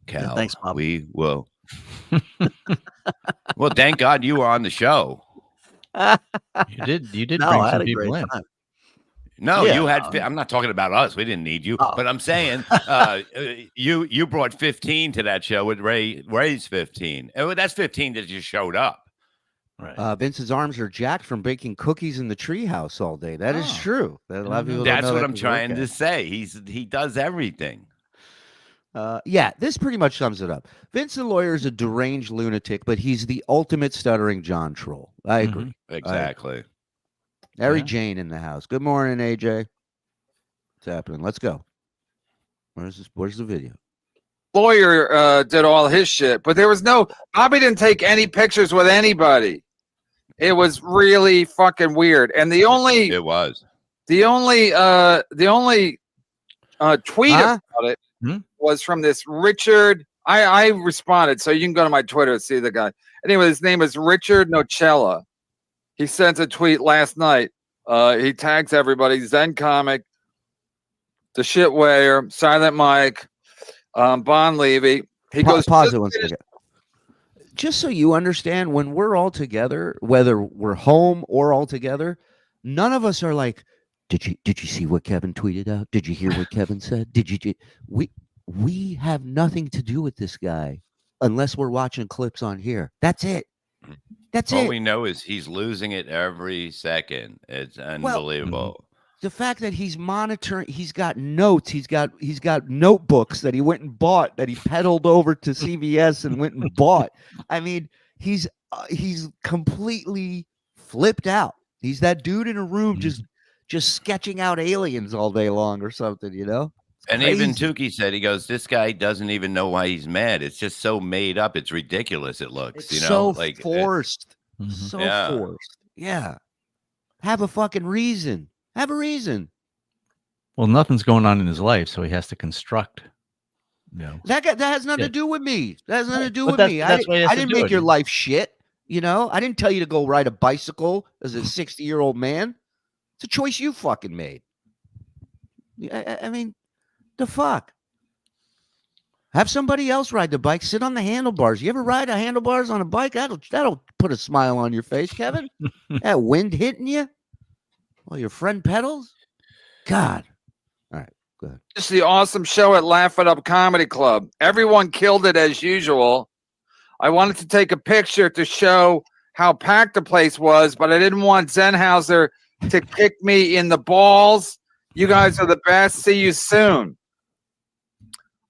Cal. Yeah, thanks, Bob. We will. Well, thank God you were on the show. You did No, bring I had some a people great in. time. No, Yeah, you had. I'm not talking about us. We didn't need you. But I'm saying you brought 15 to that show with Ray's 15. And that's 15 that just showed up. Right. Vince's arms are jacked from baking cookies in the treehouse all day. That is true. A lot of people don't That's know what that I'm to trying look to at. say. He does everything. Yeah, this pretty much sums it up. Vince the lawyer is a deranged lunatic, but he's the ultimate stuttering John Troll. I agree. Exactly. Harry Jane in the house. Good morning, AJ. What's happening? Let's go. Where's the video? Lawyer did all his shit, but there was Bobby didn't take any pictures with anybody. It was really fucking weird. And the only tweet about it was from this Richard. I responded, so you can go to my Twitter and see the guy. Anyway, his name is Richard Nocella. He sent a tweet last night. He tags everybody: Zen Comic, The Shitwayer, Silent Mike, Bon Levy. He goes, pause it one second. Just so you understand, when we're all together, whether we're home or all together, none of us are like, did you see what Kevin tweeted out? Did you hear what Kevin said? We have nothing to do with this guy unless we're watching clips on here. That's it. That's All it. we know is he's losing it every second. It's unbelievable. The fact that he's monitoring, he's got notes, he's got notebooks that he went and bought, that he peddled over to CVS and went and bought. I mean, he's completely flipped out. He's that dude in a room just sketching out aliens all day long or something, you know? And even Tukey said, he goes, this guy doesn't even know why he's mad. It's just so made up. It's ridiculous. It looks, It's so forced. Mm-hmm. So Yeah. forced. Yeah. Have a fucking reason. Have a reason. Well, nothing's going on in his life, so he has to construct. That has nothing to do with me. That has nothing to do But with me. that's why he has I to didn't do make it. your life shit. You know, I didn't tell you to go ride a bicycle as a 60-year-old man. It's a choice you fucking made. I mean, the fuck. Have somebody else ride the bike. Sit on the handlebars. You ever ride a handlebars on a bike? That'll put a smile on your face, Kevin. That wind hitting you while your friend pedals. God. All right, go ahead. It's the awesome show at Laugh It Up Comedy Club. Everyone killed it as usual. I wanted to take a picture to show how packed the place was, but I didn't want Zenhauser to kick me in the balls. You guys are the best. See you soon.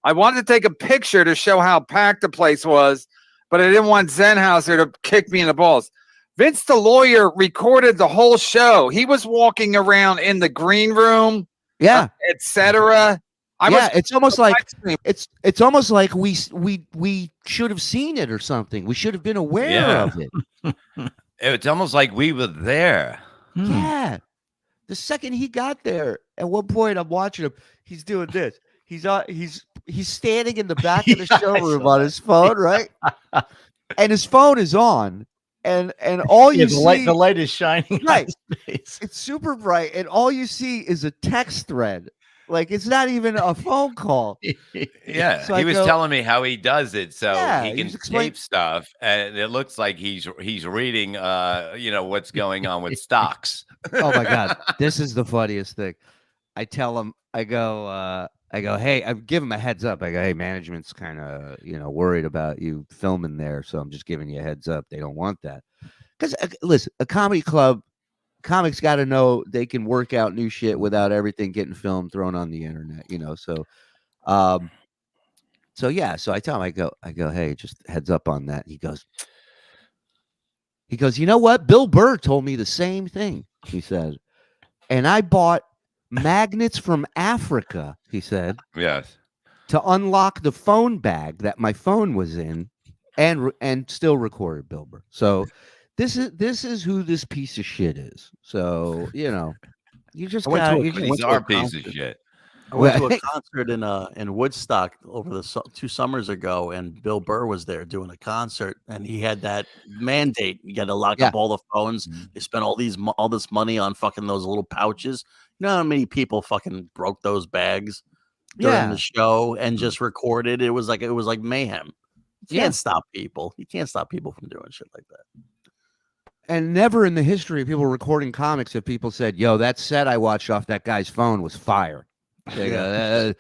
I wanted to take a picture to show how packed the place was, but I didn't want Zenhauser to kick me in the balls. Vince the lawyer recorded the whole show. He was walking around in the green room, etc. It's almost like it's almost like we should have seen it or something. We should have been aware of it. It's almost like we were there. Yeah. The second he got there, at one point I'm watching him. He's doing this. He's standing in the back of the showroom on his phone, right? And his phone is on, and all you see, the light is shining. Right, it's super bright, and all you see is a text thread. Like it's not even a phone call. Yeah, So he I was go- telling me how he does it, so he can he's explain- tape stuff, and it looks like he's reading, what's going on with stocks. Oh my god, this is the funniest thing. I tell him, I go, hey, I give him a heads up. I go, hey, management's kind of, worried about you filming there, so I'm just giving you a heads up. They don't want that because listen, a comedy club, comics got to know they can work out new shit without everything getting filmed, thrown on the internet. So I tell him, I go, hey, just heads up on that. He goes, you know what? Bill Burr told me the same thing. He said, and I bought magnets from Africa, he said. Yes. To unlock the phone bag that my phone was in and still recorded Bill Burr. So this is who this piece of shit is. So, you just got He's our piece of shit. I went to a concert in Woodstock over the 2 summers ago, and Bill Burr was there doing a concert, and he had that mandate: you got to lock up all the phones. They spent all this money on fucking those little pouches. You know how many people fucking broke those bags during the show and just recorded? It was like mayhem. You can't stop people. You can't stop people from doing shit like that. And never in the history of people recording comics have people said, yo, that set I watched off that guy's phone was fire. That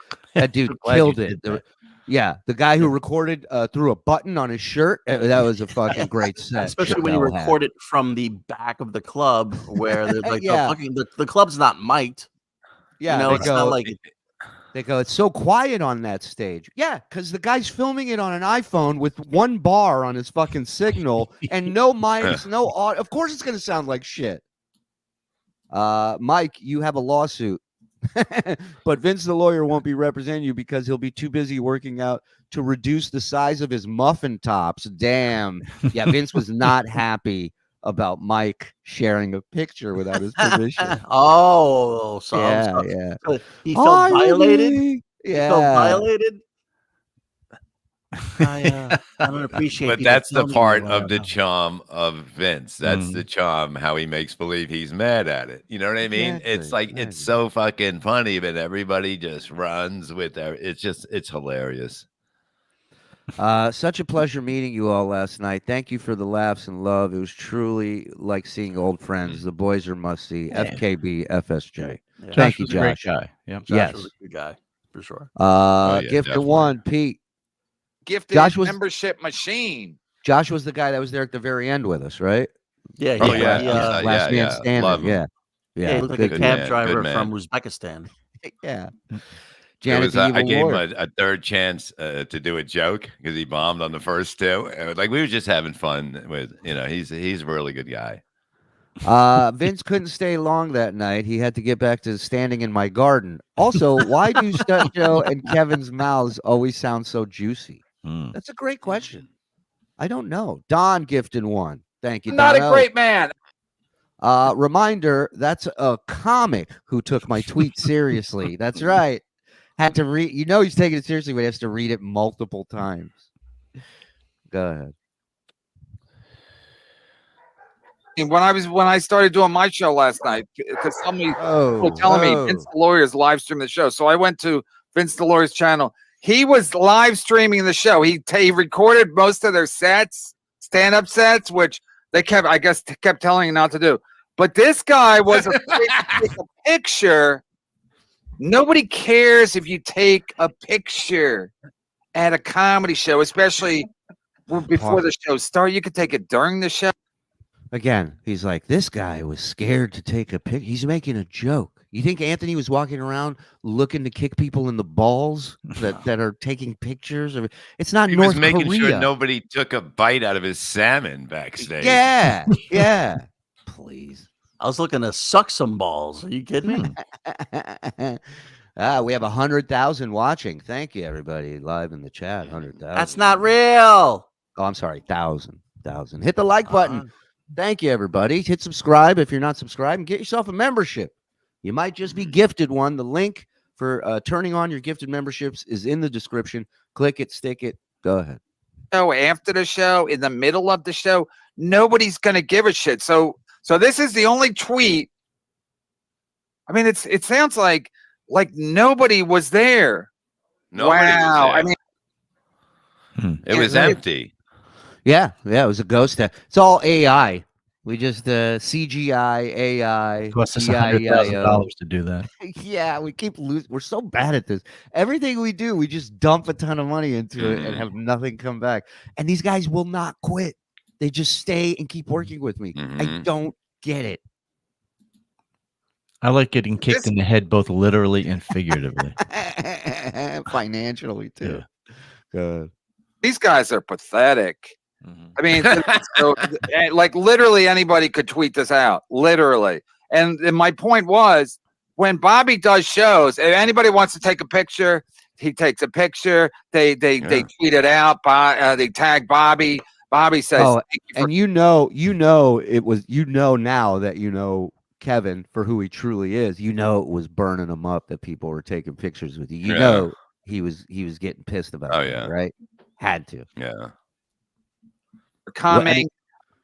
dude killed it. The guy who recorded threw a button on his shirt. That was a fucking great set. Especially when you record it from the back of the club where the club's not mic'd. Yeah, it's not like they go, it's so quiet on that stage. Yeah, because the guy's filming it on an iPhone with 1 bar on his fucking signal and no mics, no audio. Of course it's going to sound like shit. Mike, you have a lawsuit. But Vince the lawyer won't be representing you because he'll be too busy working out to reduce the size of his muffin tops. Damn. Yeah, Vince was not happy about Mike sharing a picture without his permission. So he felt violated. Yeah, he felt violated. I don't appreciate. But that's the part of the charm of Vince. That's the charm, how he makes believe he's mad at it. You know what I mean? It's like it's so fucking funny, but everybody just runs with it. It's hilarious. Such a pleasure meeting you all last night. Thank you for the laughs and love. It was truly like seeing old friends. The boys are must see. FKB, FSJ. Yeah. Thank you, Josh was a great Josh. guy. Yep. Josh was a good guy for sure. Gift of one, Pete. Gifted Josh was- membership machine. Josh was the guy that was there at the very end with us, right? Yeah, Last man standing. Love him. Yeah, he looked like good a man, cab driver good man. from Uzbekistan. Yeah. It Janet was, the Evil I gave him Lord. a third chance to do a joke because he bombed on the first 2. Like we were just having fun with, he's a really good guy. Vince couldn't stay long that night. He had to get back to standing in my garden. Also, why do Stunt Joe and Kevin's mouths always sound so juicy? That's a great question. I don't know. Don gifted one. Thank you, I'm not a Dono. great man. Reminder, that's a comic who took my tweet seriously. That's right. Had to read. You know he's taking it seriously, but he has to read it multiple times. Go ahead. When I started doing my show last night, because somebody was telling me Vince the Lawyer's live streaming the show, so I went to Vince the Lawyer's channel. He was live streaming the show. He recorded most of their sets, stand-up sets, which they kept telling him not to do. But this guy was afraid to take a picture. Nobody cares if you take a picture at a comedy show, especially before the show starts. You could take it during the show. Again, he's like, this guy was scared to take a pic. He's making a joke. You think Anthony was walking around looking to kick people in the balls that are taking pictures? Or it's not He North was making Korea. sure nobody took a bite out of his salmon backstage. Yeah, yeah. Please. I was looking to suck some balls. Are you kidding me? We have 100,000 watching. Thank you, everybody, live in the chat. 100,000. That's not real. Oh, I'm sorry. 1,000. Hit the like button. Thank you, everybody. Hit subscribe if you're not subscribed, and get yourself a membership. You might just be gifted one. The link for turning on your gifted memberships is in the description. Click it, stick it. Go ahead. After the show, in the middle of the show, nobody's gonna give a shit. So this is the only tweet. I mean, it sounds like nobody was there. Nobody wow. was there. I mean, it was empty. Yeah, it was a ghost. It's all AI. We just CGI, AI. Cost us $100,000 to do that. Yeah, we keep losing. We're so bad at this. Everything we do, we just dump a ton of money into it and have nothing come back. And these guys will not quit. They just stay and keep working with me. I don't get it. I like getting kicked in the head both literally and figuratively. Financially, too. Yeah. Good. These guys are pathetic. I mean, like literally anybody could tweet this out, literally. And my point was, when Bobby does shows, if anybody wants to take a picture, he takes a picture. They tweet it out. They tag Bobby. Bobby says, and you know it was. You know now that you know Kevin for who he truly is. You know it was burning him up that people were taking pictures with you. You know he was getting pissed about it, right? Had to. Yeah. Comment.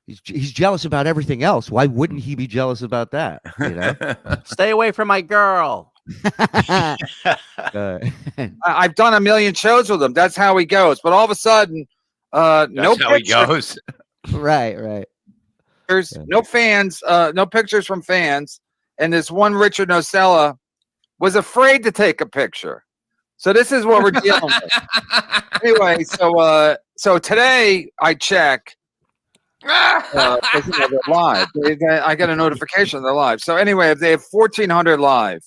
He's jealous about everything else. Why wouldn't he be jealous about that? You know? Stay away from my girl. I've done 1 million shows with him. That's how he goes. But all of a sudden, no how he goes. Right. There's no fans, no pictures from fans. And this one Richard Nocella was afraid to take a picture. So this is what we're dealing with. Anyway, so today I check. They're live. I get a notification they're live. So anyway, if they have 1,400 live,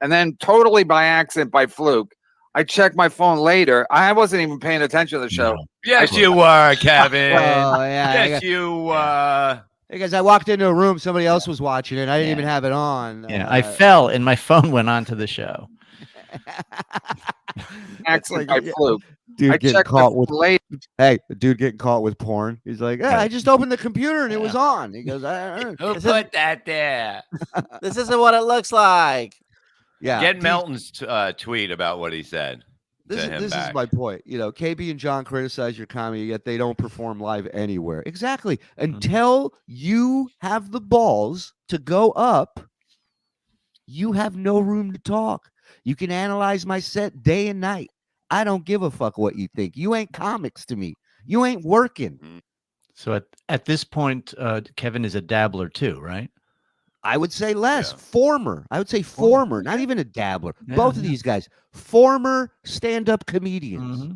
and then totally by accident, by fluke, I checked my phone later. I wasn't even paying attention to the show. Yes, you were, Kevin. Oh, yeah. Yes, you were. Because I walked into a room, somebody else was watching it. I didn't even have it on. Yeah, I fell and my phone went on to the show. Accident by fluke. Dude getting caught with the dude getting caught with porn. He's like, I just opened the computer and it was on. He goes, Who put that there? This isn't what it looks like. Yeah. Get Melton's tweet about what he said. This is my point. You know, KB and John criticize your comedy, yet they don't perform live anywhere. Exactly. Until you have the balls to go up, you have no room to talk. You can analyze my set day and night. I don't give a fuck what you think. You ain't comics to me. You ain't working. So at this point, Kevin is a dabbler too, right? I would say less. Former. I would say former, not even a dabbler. Both of these guys, former stand-up comedians.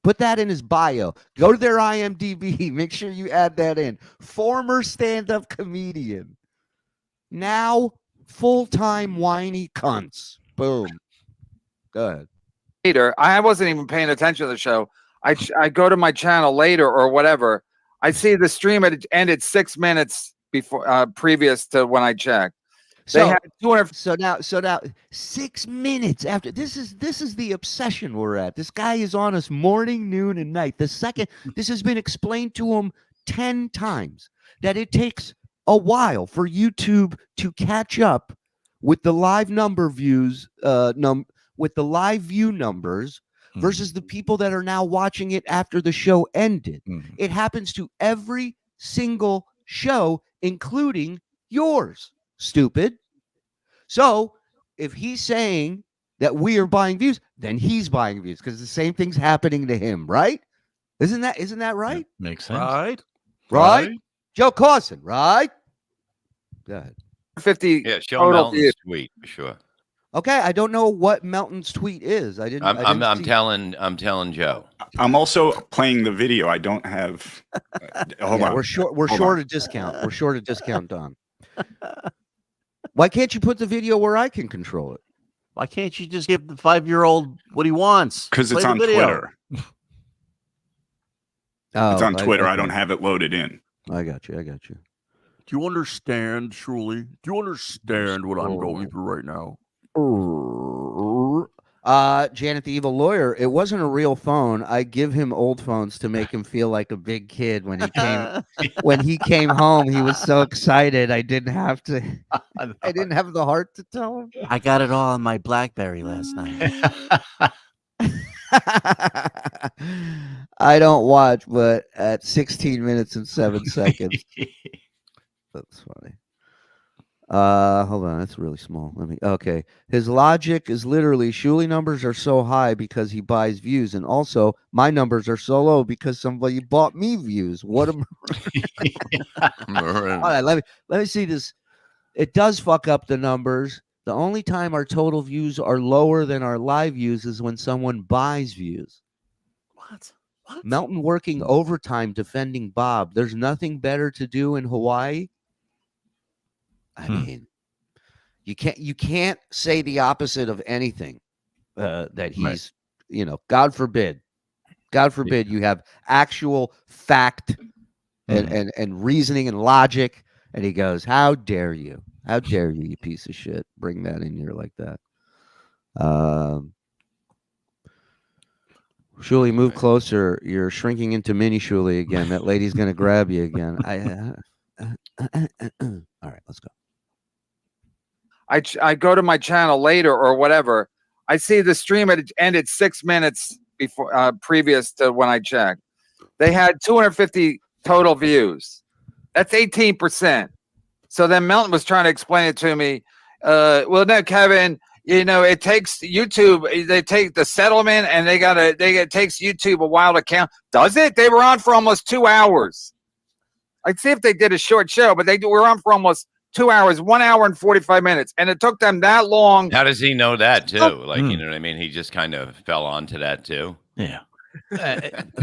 Put that in his bio. Go to their IMDb. Make sure you add that in. Former stand-up comedian. Now full-time whiny cunts. Boom. Go ahead. Later, I wasn't even paying attention to the show. I go to my channel later or whatever. I see the stream had ended 6 minutes before previous to when I checked. They had 200. So now 6 minutes after this is the obsession we're at. This guy is on us morning, noon, and night. The second this has been explained to him 10 times that it takes a while for YouTube to catch up with the live number views, with the live view numbers versus the people that are now watching it after the show ended. It happens to every single show, including yours, stupid. So if he's saying that we are buying views, then he's buying views because the same thing's happening to him, right? Isn't that right? Yeah, makes sense. Right? Joe Carson, right? Go ahead. 50. Yeah, show Melton's tweet for sure. Okay, I don't know what Melton's tweet is. I'm telling Joe. I'm also playing the video. I don't have. Hold on. We're short a discount. We're short a discount, Don. Why can't you put the video where I can control it? Why can't you just give the 5-year-old what he wants? Because it's on Twitter. It's on Twitter. I don't have it loaded in. I got you. Do you understand, Shuli? Do you understand what I'm going through right now? Janet, the evil lawyer, it wasn't a real phone. I give him old phones to make him feel like a big kid when he came home. He was so excited. I didn't have the heart to tell him. I got it all on my BlackBerry last night. I don't watch, but at 16 minutes and 7 seconds. That's funny. Hold on, that's really small. Okay. His logic is literally Shuli numbers are so high because he buys views, and also my numbers are so low because somebody bought me views. What a all right, let me see this. It does fuck up the numbers. The only time our total views are lower than our live views is when someone buys views. What? Melton working overtime defending Bob. There's nothing better to do in Hawaii. I mean, you can't say the opposite of anything that he's, God forbid you have actual fact and reasoning and logic. And he goes, how dare you? How dare you, you piece of shit, bring that in here like that. Shuli, move closer. You're shrinking into mini Shuli again. That lady's going to grab you again. All right, let's go. I go to my channel later or whatever. I see the stream had ended 6 minutes before previous to when I checked. They had 250 total views. That's 18%. So then Melton was trying to explain it to me. Well, no, Kevin, it takes YouTube. They take the settlement and it takes YouTube a while to count. Does it? They were on for almost 2 hours. I'd see if they did a short show, but they were on for almost 2 hours, 1 hour and 45 minutes. And it took them that long. How does he know that too? Like, you know what I mean? He just kind of fell onto that too. Yeah.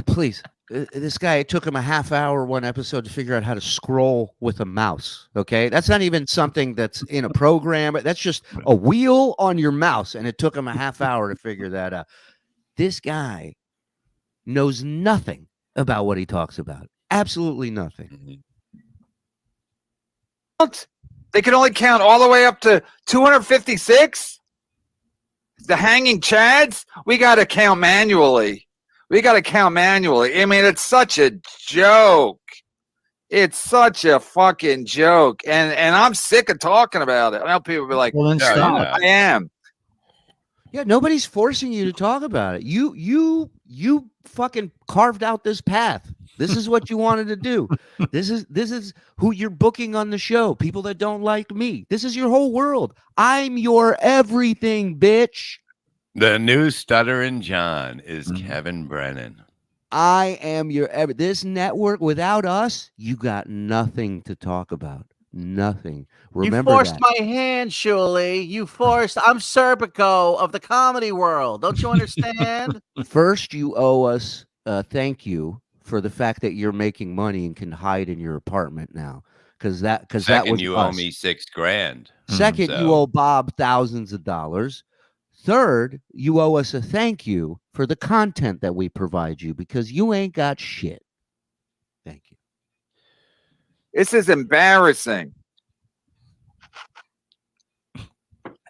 Please. This guy, it took him a half hour one episode to figure out how to scroll with a mouse. Okay. That's not even something that's in a program. That's just a wheel on your mouse. And it took him a half hour to figure that out. This guy knows nothing about what he talks about. Absolutely nothing. They can only count all the way up to 256. The hanging chads, we got to count manually. I mean, it's such a joke. It's such a fucking joke. And I'm sick of talking about it. I know people be like, well, then stop. I am. Yeah, nobody's forcing you to talk about it. You fucking carved out this path. This is what you wanted to do. This is who you're booking on the show. People that don't like me. This is your whole world. I'm your everything, bitch. The new Stuttering John is Kevin Brennan. I am your this network. Without us, you got nothing to talk about. Nothing. Remember you forced that. my hand, Shuli. I'm Serpico of the comedy world. Don't you understand? First, you owe us thank you for the fact that you're making money and can hide in your apartment now. Because that was you us. owe me $6,000. Second, you owe Bob thousands of dollars. Third, you owe us a thank you for the content that we provide you because you ain't got shit. Thank you. This is embarrassing.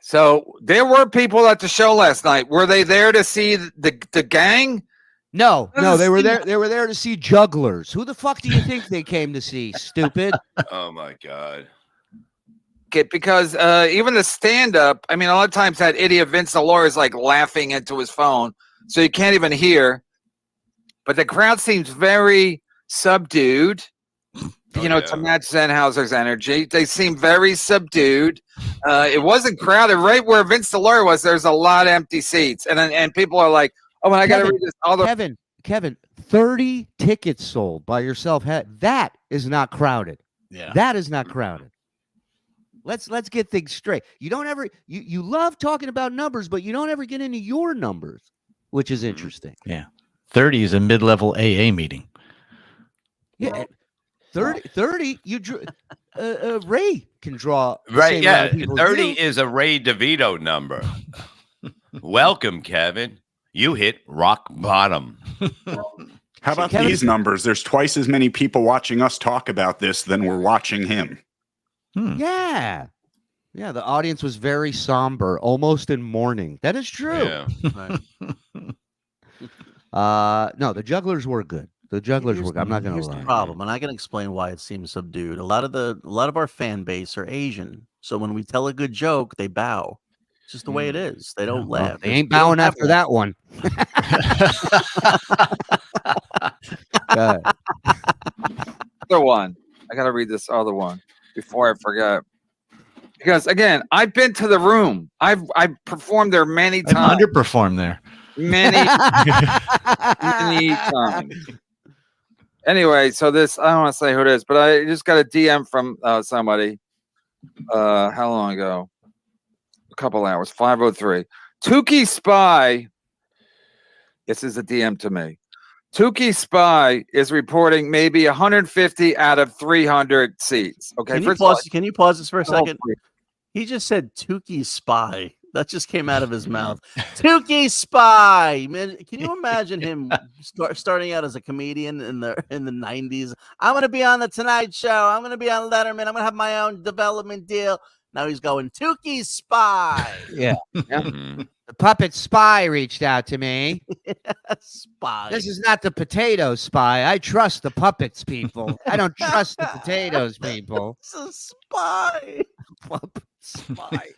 So there were people at the show last night. Were they there to see the gang? No, they were there. They were there to see jugglers. Who the fuck do you think they came to see? Stupid. Oh my God. Because even the stand-up, I mean, a lot of times that idiot Vince Delore is like laughing into his phone, so you can't even hear. But the crowd seems very subdued. To match Sennhauser's energy. They seem very subdued. It wasn't crowded. Right where Vince Delore was, there's a lot of empty seats. And people are like, oh, I got to read this. Kevin, 30 tickets sold by yourself. That is not crowded. Yeah. That is not crowded. Let's get things straight. You don't ever you love talking about numbers, but you don't ever get into your numbers, which is interesting. Yeah. 30 is a mid-level AA meeting. Yeah. 30 you drew Ray can draw right. Yeah, 30 is a Ray DeVito number. Welcome, Kevin. You hit rock bottom. How about these numbers? There's twice as many people watching us talk about this than we're watching him. Yeah, the audience was very somber, almost in mourning. That is true. Yeah. No, the jugglers were good. The jugglers were good. I'm not going to lie. Here's the problem, and I can explain why it seems subdued. A lot of our fan base are Asian, so when we tell a good joke, they bow. It's just the way it is. They don't laugh. They ain't bowing after that one. Other one. I got to read this other one before I forget. Because again, I've been to the room. I've performed there many times. I've underperformed there. Many times. Anyway, so this, I don't want to say who it is, but I just got a DM from somebody. How long ago? A couple hours. 5:03. Tukey Spy. This is a DM to me. Tukey Spy is reporting maybe 150 out of 300 seats. Okay, can you pause this for a second? He just said Tukey Spy. That just came out of his mouth. Tukey Spy. Man, can you imagine him starting out as a comedian in the 90s? I'm going to be on the Tonight Show. I'm going to be on Letterman. I'm going to have my own development deal. Now he's going Tukey Spy. Yeah. The puppet Spy reached out to me. Spy. This is not the potato Spy. I trust the puppets people. I don't trust the potatoes people. It's a spy. Puppet Spy.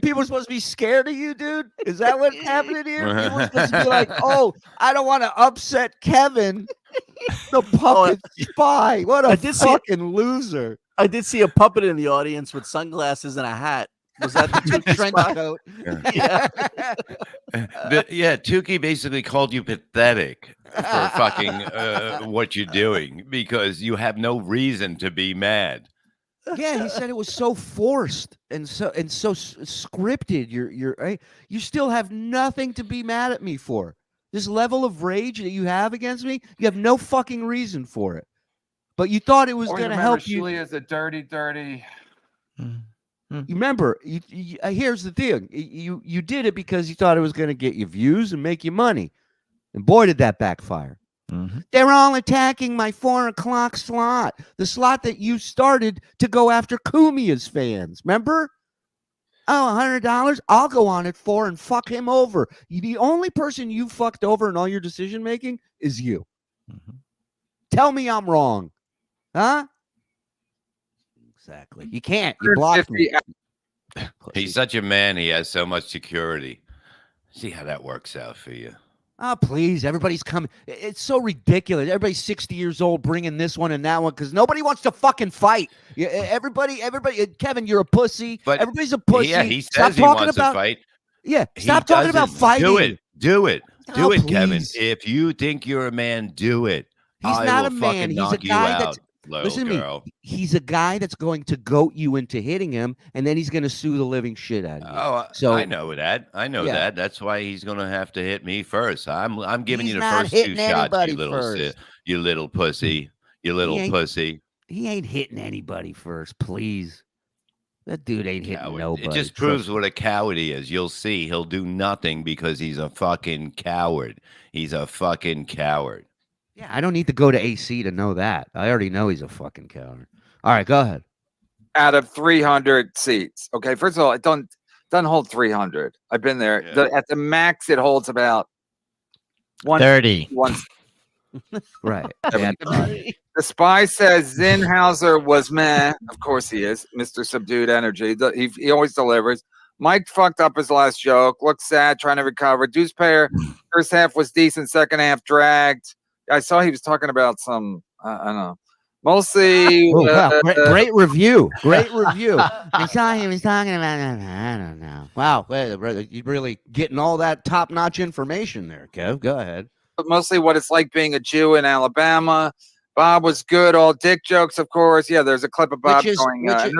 People are supposed to be scared of you, dude? Is that what's happening here? People are supposed to be like, oh, I don't want to upset Kevin. The puppet Spy. What a fucking loser. I did see a puppet in the audience with sunglasses and a hat. Was that the trench coat? Yeah. Tukey basically called you pathetic for fucking what you're doing because you have no reason to be mad. Yeah, he said it was so forced and so scripted. You still have nothing to be mad at me for. This level of rage that you have against me, you have no fucking reason for it. But you thought it was going to help you. Shuli is a dirty. You remember, here's the thing. You did it because you thought it was going to get you views and make you money. And boy, did that backfire. Mm-hmm. They're all attacking my 4 o'clock slot, the slot that you started to go after Kumia's fans. Remember? Oh, $100? I'll go on at 4 and fuck him over. The only person you fucked over in all your decision making is you. Mm-hmm. Tell me I'm wrong. Huh? Exactly. You can't. You blocked me. He's such a man. He has so much security. See how that works out for you. Oh, please. Everybody's coming. It's so ridiculous. Everybody's 60 years old bringing this one and that one because nobody wants to fucking fight. Everybody. Kevin, you're a pussy. But everybody's a pussy. Yeah, he says he wants to fight. Yeah, stop talking about fighting. Do it, please. Kevin. If you think you're a man, do it. He's not a man. He's a guy that's... Listen to me. He's a guy that's going to goat you into hitting him, and then he's going to sue the living shit out of you. Oh, so I know that. That. That's why he's going to have to hit me first. I'm giving you the not first 2 shots, you little pussy. You little pussy. He ain't hitting anybody first, please. That dude ain't hitting nobody. It just proves what a coward he is. You'll see. He'll do nothing because he's a fucking coward. He's a fucking coward. Yeah, I don't need to go to AC to know that. I already know he's a fucking coward. All right, go ahead. Out of 300 seats. Okay, first of all, it doesn't hold 300. I've been there. At the max, it holds about 30. Right. The spy says Zinhauser was meh. Of course he is. Mr. Subdued Energy. He always delivers. Mike fucked up his last joke. Looked sad, trying to recover. Deuce Payer, first half was decent. Second half dragged. I saw he was talking about some, I don't know. Mostly. Oh, wow. Great review. Great review. I saw he was talking about, I don't know. Wow. You're really getting all that top-notch information there, Kev. Go ahead. But mostly what it's like being a Jew in Alabama. Bob was good. All dick jokes, of course. Yeah, there's a clip of Bob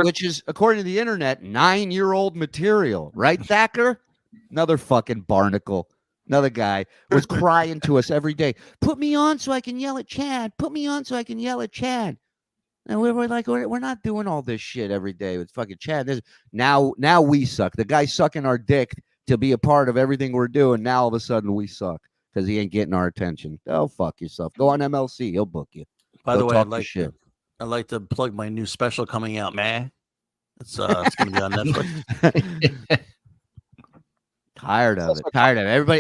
which is, according to the internet, 9-year-old material. Right, Thacker? Another fucking barnacle. Another guy was crying to us every day. Put me on so I can yell at Chad. Put me on so I can yell at Chad. And we were like, we're not doing all this shit every day with fucking Chad. Now we suck. The guy's sucking our dick to be a part of everything we're doing. Now all of a sudden we suck because he ain't getting our attention. Oh, fuck yourself. Go on MLC. He'll book you. By the way, I'd like to plug my new special coming out, man. It's going to be on Netflix. Tired of it.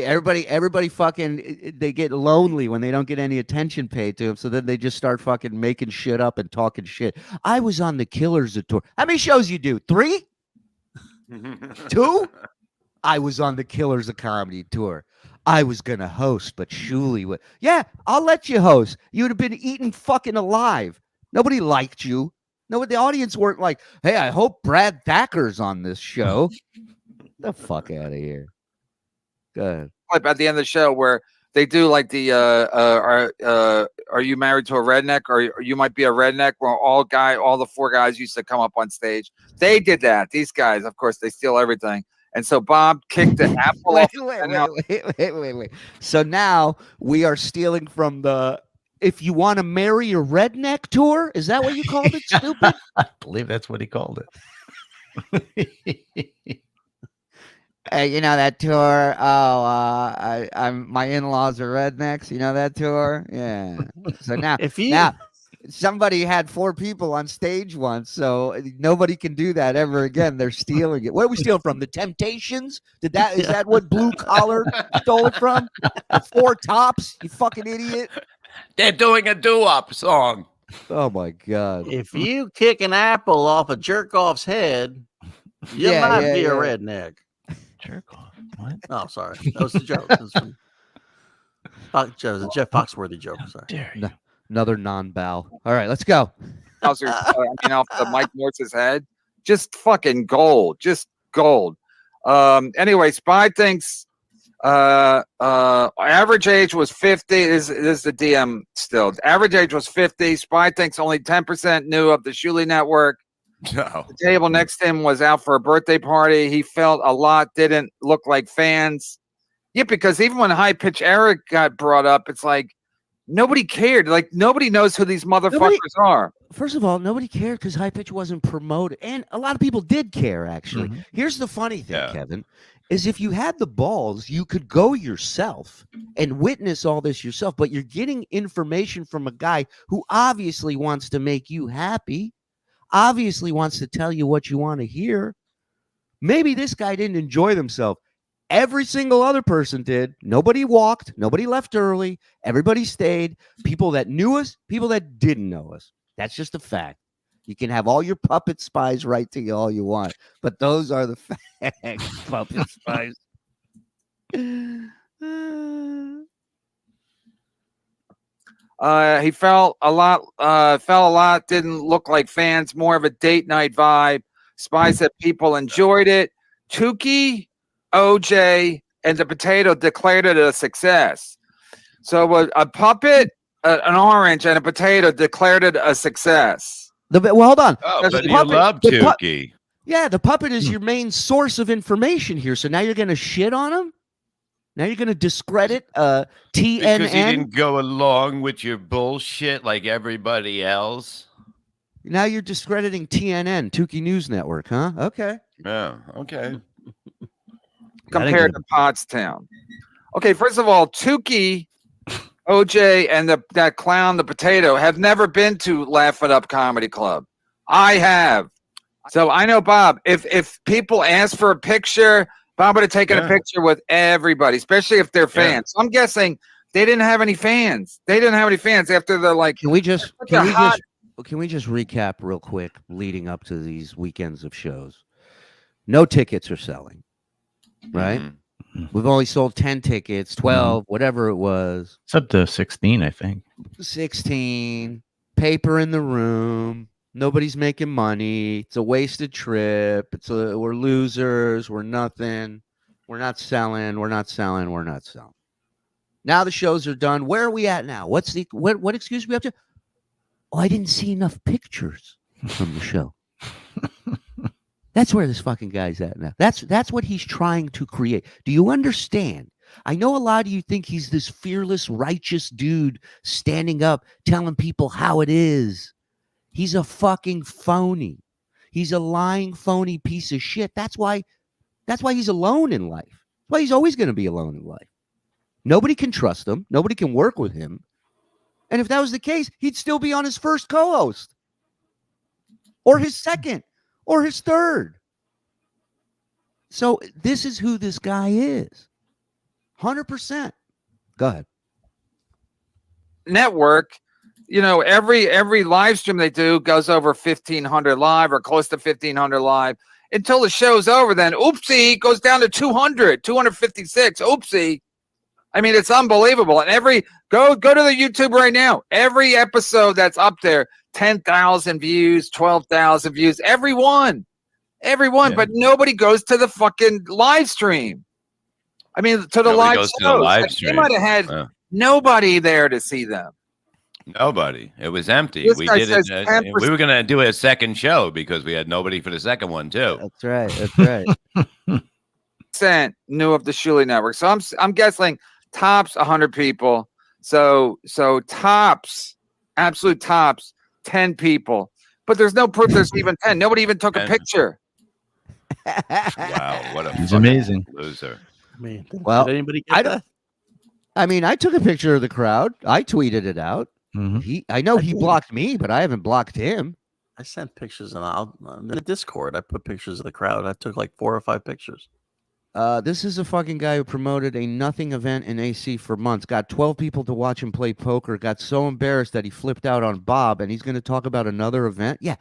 Everybody fucking, they get lonely when they don't get any attention paid to them. So then they just start fucking making shit up and talking shit. I was on the Killers tour. How many shows you do? 3? 2? I was on the Killers of Comedy tour. I was going to host, but Shuli would. Yeah, I'll let you host. You would have been eaten fucking alive. Nobody liked you. No, the audience weren't like, hey, I hope Brad Thacker's on this show. The fuck out of here. Go ahead. Clip at the end of the show where they do like the are you married to a redneck, or you might be a redneck, where all the 4 guys used to come up on stage. They did that. These guys, of course, they steal everything. And so Bob kicked the apple off. Wait. So now we are stealing from the If You Want to Marry a Redneck tour? Is that what you called it, stupid? I believe that's what he called it. Hey, you know that tour? Oh, I'm my in-laws are rednecks. You know that tour? Yeah. So now, now somebody had 4 people on stage once, so nobody can do that ever again. They're stealing it. Where are we stealing from? The Temptations? Is that what Blue Collar stole it from? The 4 Tops? You fucking idiot! They're doing a doo-wop song. Oh my god! If you kick an apple off a jerk off's head, you might be a redneck. Jerk off. What? Oh, sorry. That was the joke. That was a Jeff Foxworthy joke. Sorry. Another non-bow. All right, let's go. Off the Mike Morse's head. Just fucking gold. Just gold. Anyway, Spy thinks average age was 50. This is the DM still. Average age was 50. Spy thinks only 10% knew of the Shuli Network. No. The table next to him was out for a birthday party. He felt a lot didn't look like fans. Yeah, because even when High Pitch Eric got brought up, it's like nobody cared. Like nobody knows who these motherfuckers are. First of all, nobody cared because High Pitch wasn't promoted. And a lot of people did care, actually. Mm-hmm. Here's the funny thing, Kevin, is if you had the balls, you could go yourself and witness all this yourself. But you're getting information from a guy who obviously wants to make you happy. Obviously wants to tell you what you want to hear. Maybe this guy didn't enjoy themselves. Every single other person did. Nobody walked. Nobody left early. Everybody stayed. People that knew us, people that didn't know us. That's just a fact. You can have all your puppet spies write to you all you want, but those are the facts, puppet spies. He felt a lot, didn't look like fans, more of a date night vibe. Spy said people enjoyed it. Tukey, OJ, and the potato declared it a success. So a puppet, an orange, and a potato declared it a success. Well, hold on. Oh, but you love Tukey. Yeah, the puppet is your main source of information here. So now you're going to shit on him? Now you're going to discredit TNN? Because he didn't go along with your bullshit like everybody else? Now you're discrediting TNN, Tukey News Network, huh? Okay. Yeah, okay. Compared to Pottstown. Okay, first of all, Tukey OJ and that clown, the potato, have never been to Laugh It Up Comedy Club. I have. So I know, Bob, if people ask for a picture, Bob would have taken a picture with everybody, especially if they're fans. So I'm guessing they didn't have any fans. They didn't have any fans after they're like. Can we just recap real quick leading up to these weekends of shows? No tickets are selling, right? Mm-hmm. We've only sold 10 tickets, 12, whatever it was. It's up to 16, I think. 16. Paper in the room. Nobody's making money. It's a wasted trip. We're losers. We're nothing. We're not selling. Now the shows are done. Where are we at now? What excuse we have to? Oh, I didn't see enough pictures from the show. That's where this fucking guy's at now. That's what he's trying to create. Do you understand? I know a lot of you think he's this fearless, righteous dude standing up, telling people how it is. He's a fucking phony. He's a lying, phony piece of shit. That's why he's alone in life. That's why he's always going to be alone in life. Nobody can trust him. Nobody can work with him. And if that was the case, he'd still be on his first co-host or his second or his third. So this is who this guy is. 100%. Go ahead. Network, every live stream they do goes over 1,500 live or close to 1,500 live until the show's over. Then, oopsie, goes down to 200, 256. Oopsie. I mean, it's unbelievable. And go to the YouTube right now. Every episode that's up there, 10,000 views, 12,000 views, every one. But nobody goes to the fucking live stream. I mean, to the live shows. They might have had nobody there to see them. Nobody. It was empty. We did it. We were going to do a second show because we had nobody for the second one too. That's right. Knew of the Shuli Network. So I'm guessing tops 100 people. So tops, absolute tops, 10 people. But there's no proof there's even 10. Nobody even took a picture. Wow, what a He's amazing loser. I mean, well, did anybody get that? I mean, I took a picture of the crowd. I tweeted it out. Mm-hmm. I know he blocked me, but I haven't blocked him. I sent pictures in the Discord. I put pictures of the crowd. I took like 4 or 5 pictures. This is a fucking guy who promoted a nothing event in AC for months. Got 12 people to watch him play poker. Got so embarrassed that he flipped out on Bob, and he's going to talk about another event. Yeah,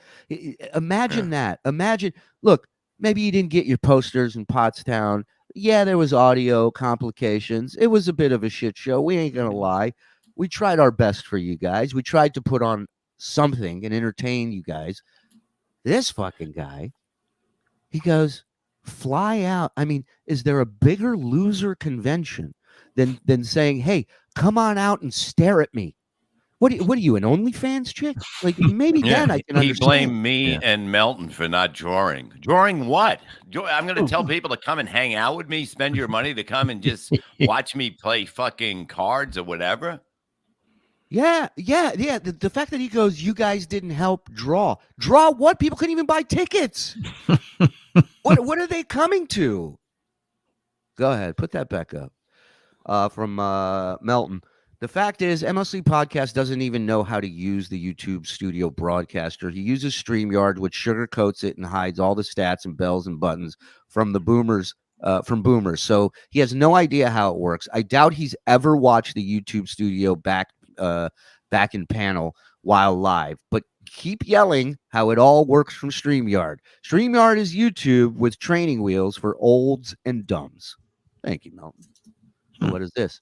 imagine that. Imagine. Look, maybe you didn't get your posters in Pottstown. Yeah, there was audio complications. It was a bit of a shit show. We ain't going to lie. We tried our best for you guys. We tried to put on something and entertain you guys. This fucking guy, he goes, fly out. I mean, is there a bigger loser convention than saying, hey, come on out and stare at me? What are you, an OnlyFans chick? Like, maybe then I can understand. He blamed me and Melton for not drawing. Drawing what? I'm going to tell people to come and hang out with me, spend your money to come and just watch me play fucking cards or whatever. Yeah. The fact that he goes, you guys didn't help draw. Draw what? People couldn't even buy tickets. What are they coming to? Go ahead. Put that back up. From Melton. The fact is, MLC Podcast doesn't even know how to use the YouTube Studio Broadcaster. He uses StreamYard, which sugarcoats it and hides all the stats and bells and buttons from the boomers. From boomers. So he has no idea how it works. I doubt he's ever watched the YouTube Studio back in panel while live, but keep yelling how it all works from StreamYard. StreamYard is YouTube with training wheels for olds and dumbs. Thank you, Melton. What is this?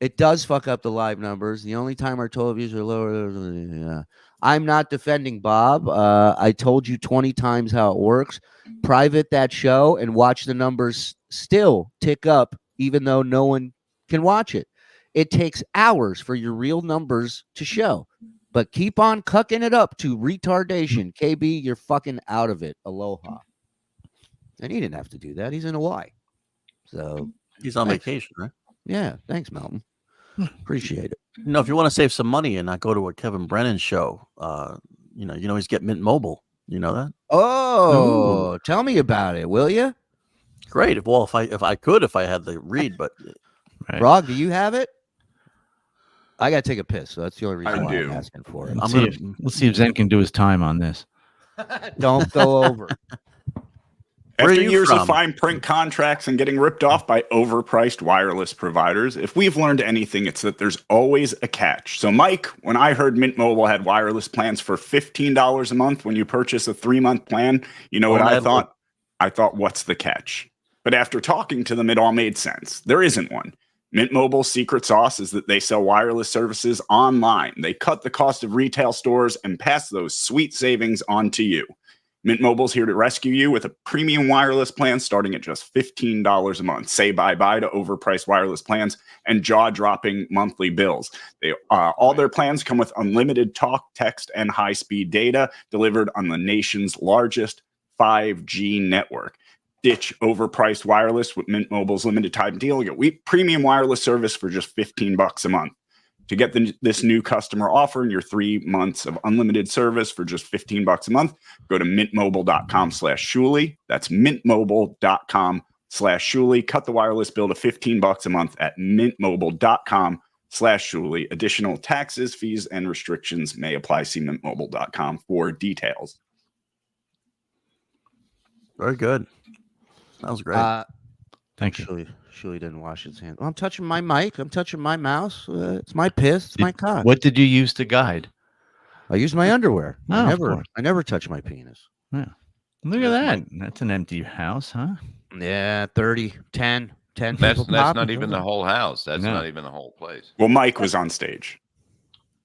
It does fuck up the live numbers. The only time our total views are lower. I'm not defending Bob. I told you 20 times how it works. Private that show and watch the numbers still tick up, even though no one can watch it. It takes hours for your real numbers to show. But keep on cucking it up to retardation. KB, you're fucking out of it. Aloha. And he didn't have to do that. He's in Hawaii. So he's on vacation, right? Yeah. Thanks, Melton. Appreciate it. If you want to save some money and not go to a Kevin Brennan show, he's getting Mint Mobile. You know that? Oh, tell me about it, will you? Great. If I had the read, but right. Rog, do you have it? I got to take a piss, so that's the only reason I why do. I'm asking for it. Let's see if Zen can do his time on this. Don't go over. Where After are you years from? of fine print contracts and getting ripped off by overpriced wireless providers, if we've learned anything, it's that there's always a catch. So, Mike, when I heard Mint Mobile had wireless plans for $15 a month when you purchase a 3-month plan, you know what I thought? I thought, what's the catch? But after talking to them, it all made sense. There isn't one. Mint Mobile's secret sauce is that they sell wireless services online. They cut the cost of retail stores and pass those sweet savings on to you. Mint Mobile's here to rescue you with a premium wireless plan starting at just $15 a month. Say bye-bye to overpriced wireless plans and jaw-dropping monthly bills. All their plans come with unlimited talk, text, and high-speed data delivered on the nation's largest 5G network. Ditch overpriced wireless with Mint Mobile's limited time deal. Get premium wireless service for just $15 a month. To get this new customer offer and your 3 months of unlimited service for just $15 a month, go to mintmobile.com/Shuli. That's mintmobile.com/Shuli. Cut the wireless bill to $15 a month at mintmobile.com/Shuli. Additional taxes, fees, and restrictions may apply. See mintmobile.com for details. Very good. That was great. Thank you. Shuli didn't wash his hands. Well, I'm touching my mic. I'm touching my mouse. It's my piss. It's my cock. What did you use to guide? I use my underwear. Oh, I of course. never touch my penis. Yeah. Look at that. That's an empty house, huh? Yeah, 30, 10 That's people. not even the whole house. That's not even the whole place. Well, Mike was on stage.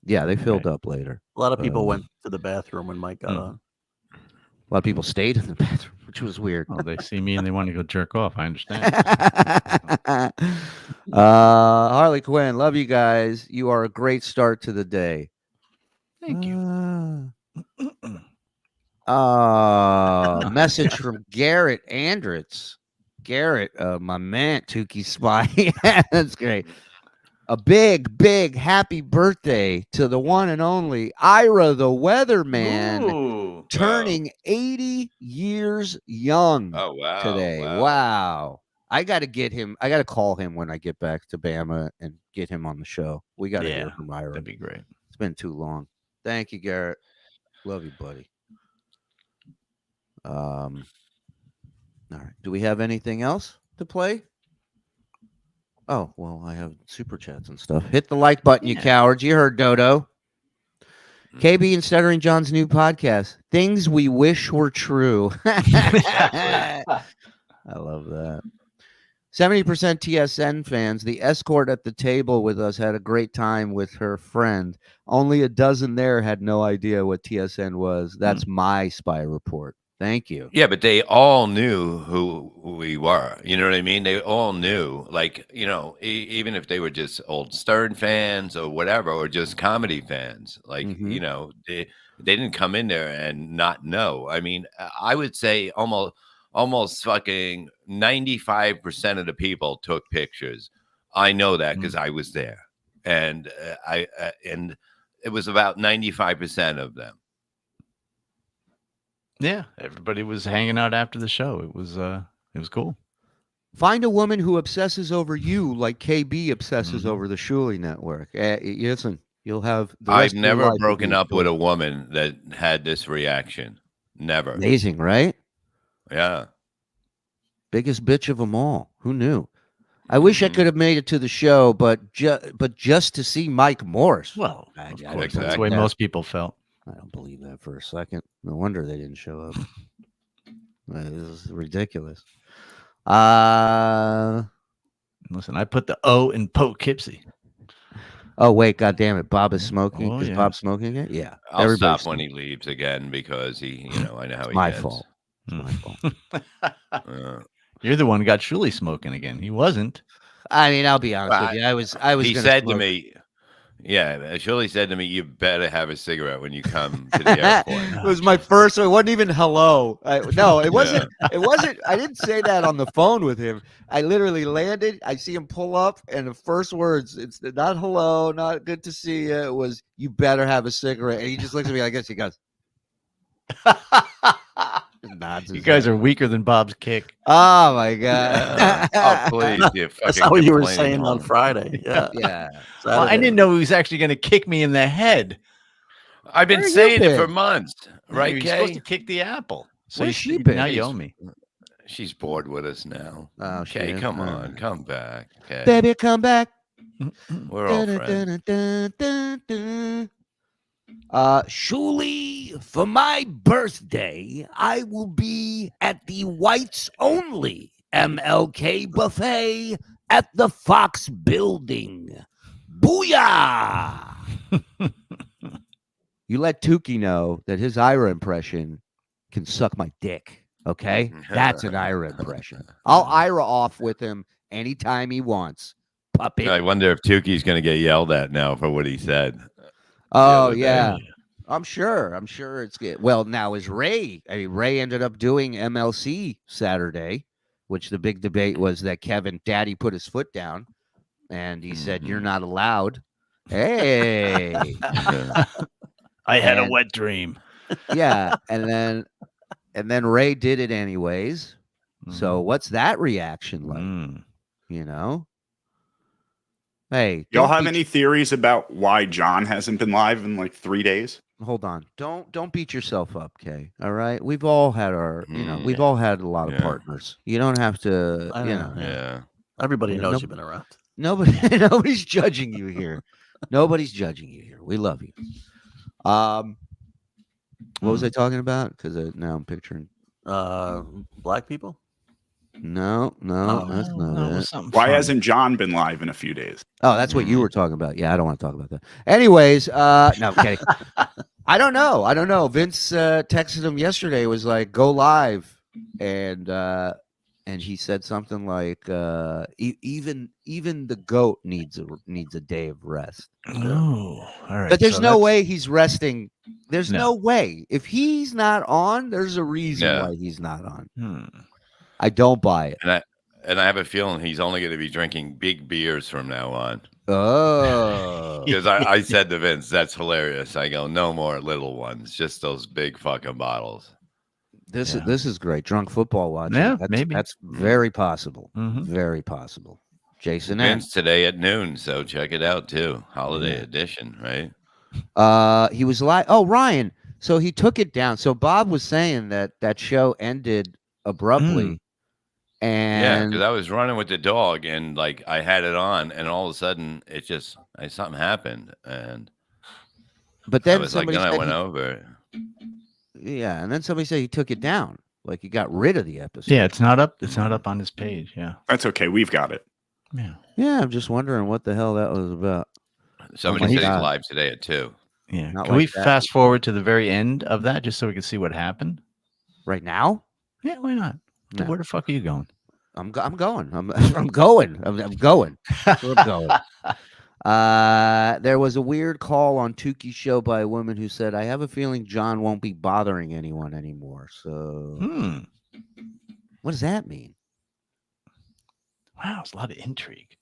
Yeah, they filled up later. A lot of people went to the bathroom when Mike got on. A lot of people stayed in the bathroom, which was weird. Oh, they see me and they want to go jerk off. I understand. Harley Quinn, love you guys. You are a great start to the day. Thank you. Message from Garrett Andritz. Garrett, my man, Tukey Spy. That's great. A big happy birthday to the one and only Ira the Weatherman, turning 80 years young today. Wow. I got to get him. I got to call him when I get back to Bama and get him on the show. We got to hear from Ira. That'd be great. It's been too long. Thank you, Garrett. Love you, buddy. All right. Do we have anything else to play? Oh, well, I have super chats and stuff. Hit the like button, you cowards. You heard Dodo. KB and Stuttering John's new podcast, Things We Wish Were True. I love that. 70% TSN fans. The escort at the table with us had a great time with her friend. Only a dozen there had no idea what TSN was. That's my spy report. Thank you. Yeah, but they all knew who we were. You know what I mean? They all knew, like, you know, even if they were just old Stern fans or whatever, or just comedy fans, like, you know, they didn't come in there and not know. I mean, I would say almost fucking 95% of the people took pictures. I know that because I was there, and and it was about 95% of them. Yeah, everybody was hanging out after the show. It was cool. Find a woman who obsesses over you like KB obsesses over the Shuli Network. Listen, you'll have. I've never broken up with a woman that had this reaction. Never. Amazing, right? Yeah. Biggest bitch of them all. Who knew? I wish I could have made it to the show, but just to see Mike Morris. Well, that's the way most people felt. I don't believe that for a second. No wonder they didn't show up. This is ridiculous. Listen, I put the O in Poughkeepsie. Oh wait, God damn it! Bob is smoking. Is Bob smoking again? Yeah. I'll stop when he leaves again because I know how he my gets. fault. It's my fault. You're the one who got Shuli smoking again. He wasn't. I mean, I'll be honest with you. I was. He said to me, "Yeah, Shuli said to me, you better have a cigarette when you come to the airport." It was my first. It wasn't even hello. No, it wasn't. It wasn't. I didn't say that on the phone with him. I literally landed. I see him pull up, and the first words, it's not hello, not good to see you. It was, you better have a cigarette. And he just looks at me like this. He goes, nods odds? You guys are weaker than Bob's kick. Oh my god! Oh please, you That's fucking not what you were complaining saying on woman. Friday. Yeah. Yeah. Well, I didn't know he was actually going to kick me in the head. I've been Where you saying it for been? months, right, You're supposed Kay? to kick the apple. So Where's you, she been? now you owe me. She's bored with us now. Oh, Okay, shit. come All on, right. come back. Okay, Baby, come back. we're all friends. Shuli, for my birthday, I will be at the Whites Only MLK Buffet at the Fox Building. Booyah! You let Tukey know that his Ira impression can suck my dick. Okay? That's an Ira impression. I'll Ira off with him anytime he wants. Puppet. I wonder if Tukey's going to get yelled at now for what he said. Oh yeah, I'm sure it's good. Well, now is Ray. I mean, Ray ended up doing MLC Saturday, which the big debate was that Kevin Daddy put his foot down, and he said you're not allowed. Hey, I had a wet dream. Yeah, and then Ray did it anyways. So what's that reaction like? You know. Hey, Y'all don't have be- any theories about why John hasn't been live in like 3 days? Hold on. Don't beat yourself up, Kay. All right. We've all had our, we've all had a lot of partners. You don't have to, I you know, know. Yeah. Everybody You knows know, you've been around. Nobody's judging you here. Nobody's judging you here. We love you. What was I talking about? Because now I'm picturing. Black people? No, that's not it. Why hasn't John been live in a few days? Oh, that's what you were talking about. Yeah, I don't want to talk about that. Anyways, no, kidding. I don't know. Vince texted him yesterday. Was like, "Go live," and he said something like, "Even the goat needs a day of rest." Oh, all right. But there's so no that's- way he's resting. There's No. no way. If he's not on, there's a reason Yeah. why he's not on. I don't buy it. And I have a feeling he's only going to be drinking big beers from now on. Oh, Because I said to Vince, that's hilarious. I go, no more little ones, just those big fucking bottles. This is great. Drunk football watching. Yeah, that's, maybe. That's very possible. Very possible. Jason M. Vince today at noon, so check it out too. Holiday edition, right? He was like, oh, Ryan. So he took it down. So Bob was saying that show ended abruptly. Yeah, And because I was running with the dog and like I had it on, and all of a sudden it just something happened, and but then I was like, somebody then I said went he- over. Yeah, and then somebody said he took it down. Like he got rid of the episode. Yeah, it's not up. It's not up on his page. Yeah. That's okay. We've got it. Yeah, I'm just wondering what the hell that was about. Somebody Oh my said he's God. live today at 2. Yeah. Not Can like we that. fast forward to the very end of that just so we can see what happened? Right now? Yeah, why not? No. Where the fuck are you going? I'm going. I'm going. I'm going. That's where I'm going. There was a weird call on Tukey's show by a woman who said, "I have a feeling John won't be bothering anyone anymore." So, what does that mean? Wow, it's a lot of intrigue.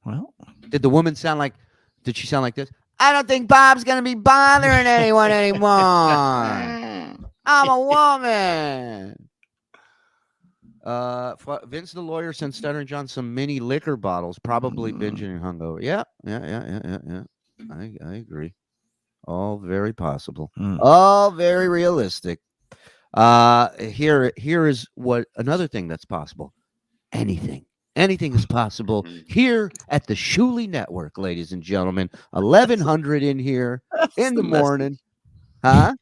Well, Did the woman sound like? Did she sound like this? I don't think Bob's gonna be bothering anyone anymore. I'm a woman. Vince the lawyer sent Stuttering John some mini liquor bottles, probably binging and hungover. Yeah. I agree. All very possible. All very realistic. Here is what another thing that's possible. Anything is possible here at the Shuli Network, ladies and gentlemen. 1100 in here in the morning. Huh?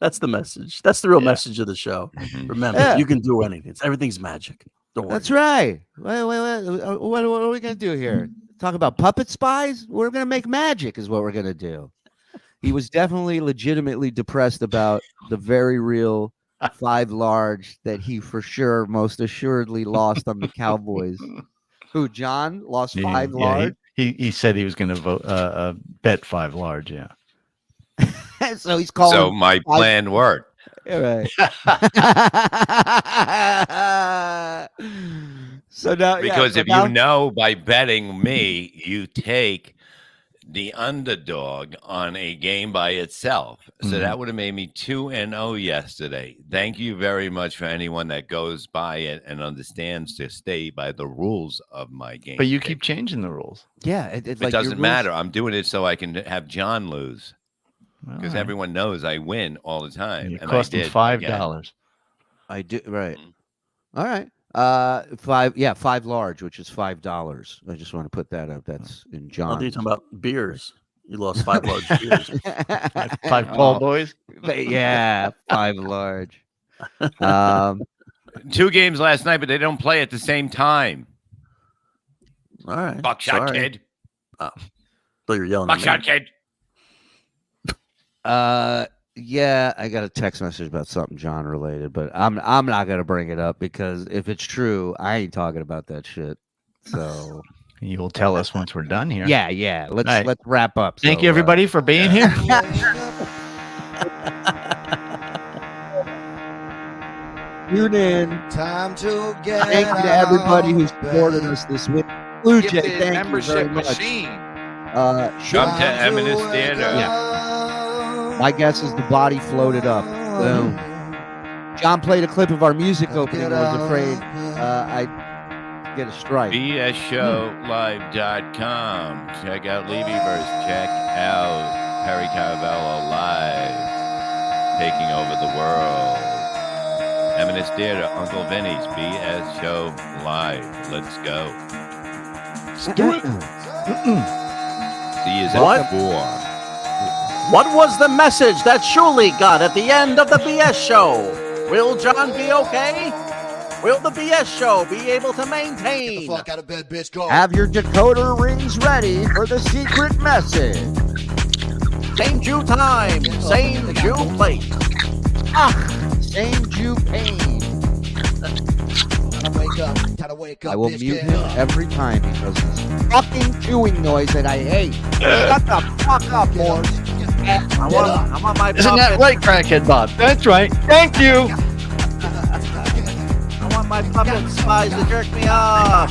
That's the message. That's the real message of the show. Remember, you can do anything. Everything's magic. Don't worry. That's right. Wait. What are we going to do here? Talk about puppet spies? We're going to make magic is what we're going to do. He was definitely legitimately depressed about the very real 5 large that he for sure, most assuredly lost on the Cowboys. Who, John lost 5 large? He said he was going to vote bet 5 large. Yeah. So he's calling. So my plan worked. All right. So now, Because if you know by betting me, you take the underdog on a game by itself. So that would have made me 2-0 yesterday. Thank you very much for anyone that goes by it and understands to stay by the rules of my game. But you keep changing the rules. Yeah, It doesn't matter. I'm doing it so I can have John lose. Because everyone knows I win all the time. You cost him $5. I do, right. All right. 5 large, which is $5. I just want to put that up. That's in John. Oh, you're talking about beers. You lost 5 large beers. Five tall boys. Yeah, 5 large. 2 games last night, but they don't play at the same time. All right. Buckshot kid. Oh, so you're yelling. Buckshot kid. Yeah, I got a text message about something John related, but I'm not gonna bring it up because if it's true, I ain't talking about that shit. So you will tell us once we're done here. Yeah. Let's wrap up. Thank you everybody for being here. Tune in. Time to get Thank you to everybody who supported us this week. Blue Jay, thank you very much. Come to Eminence Theater. Yeah. My guess is the body floated up. Boom. John played a clip of our music opening. I was afraid I'd get a strike. BSShowlive.com. Check out Levyverse. Check out Perry Caravello live. Taking over the world. Eminence Theater, Uncle Vinny's BS Show Live. Let's go. Do it. See you at 4. What was the message that Shuli got at the end of the BS show? Will John be okay? Will the BS show be able to maintain? Get the fuck out of bed, bitch. Go. Have your decoder rings ready for the secret message. Same Jew time, same Jew place. Same Jew pain. Gotta wake up. I will mute him every time because he's fucking chewing noise that I hate. Shut the fuck up, Morris. I want my Isn't that right, crackhead Bob? That's right. Thank you. I want my puppet spies to jerk me off.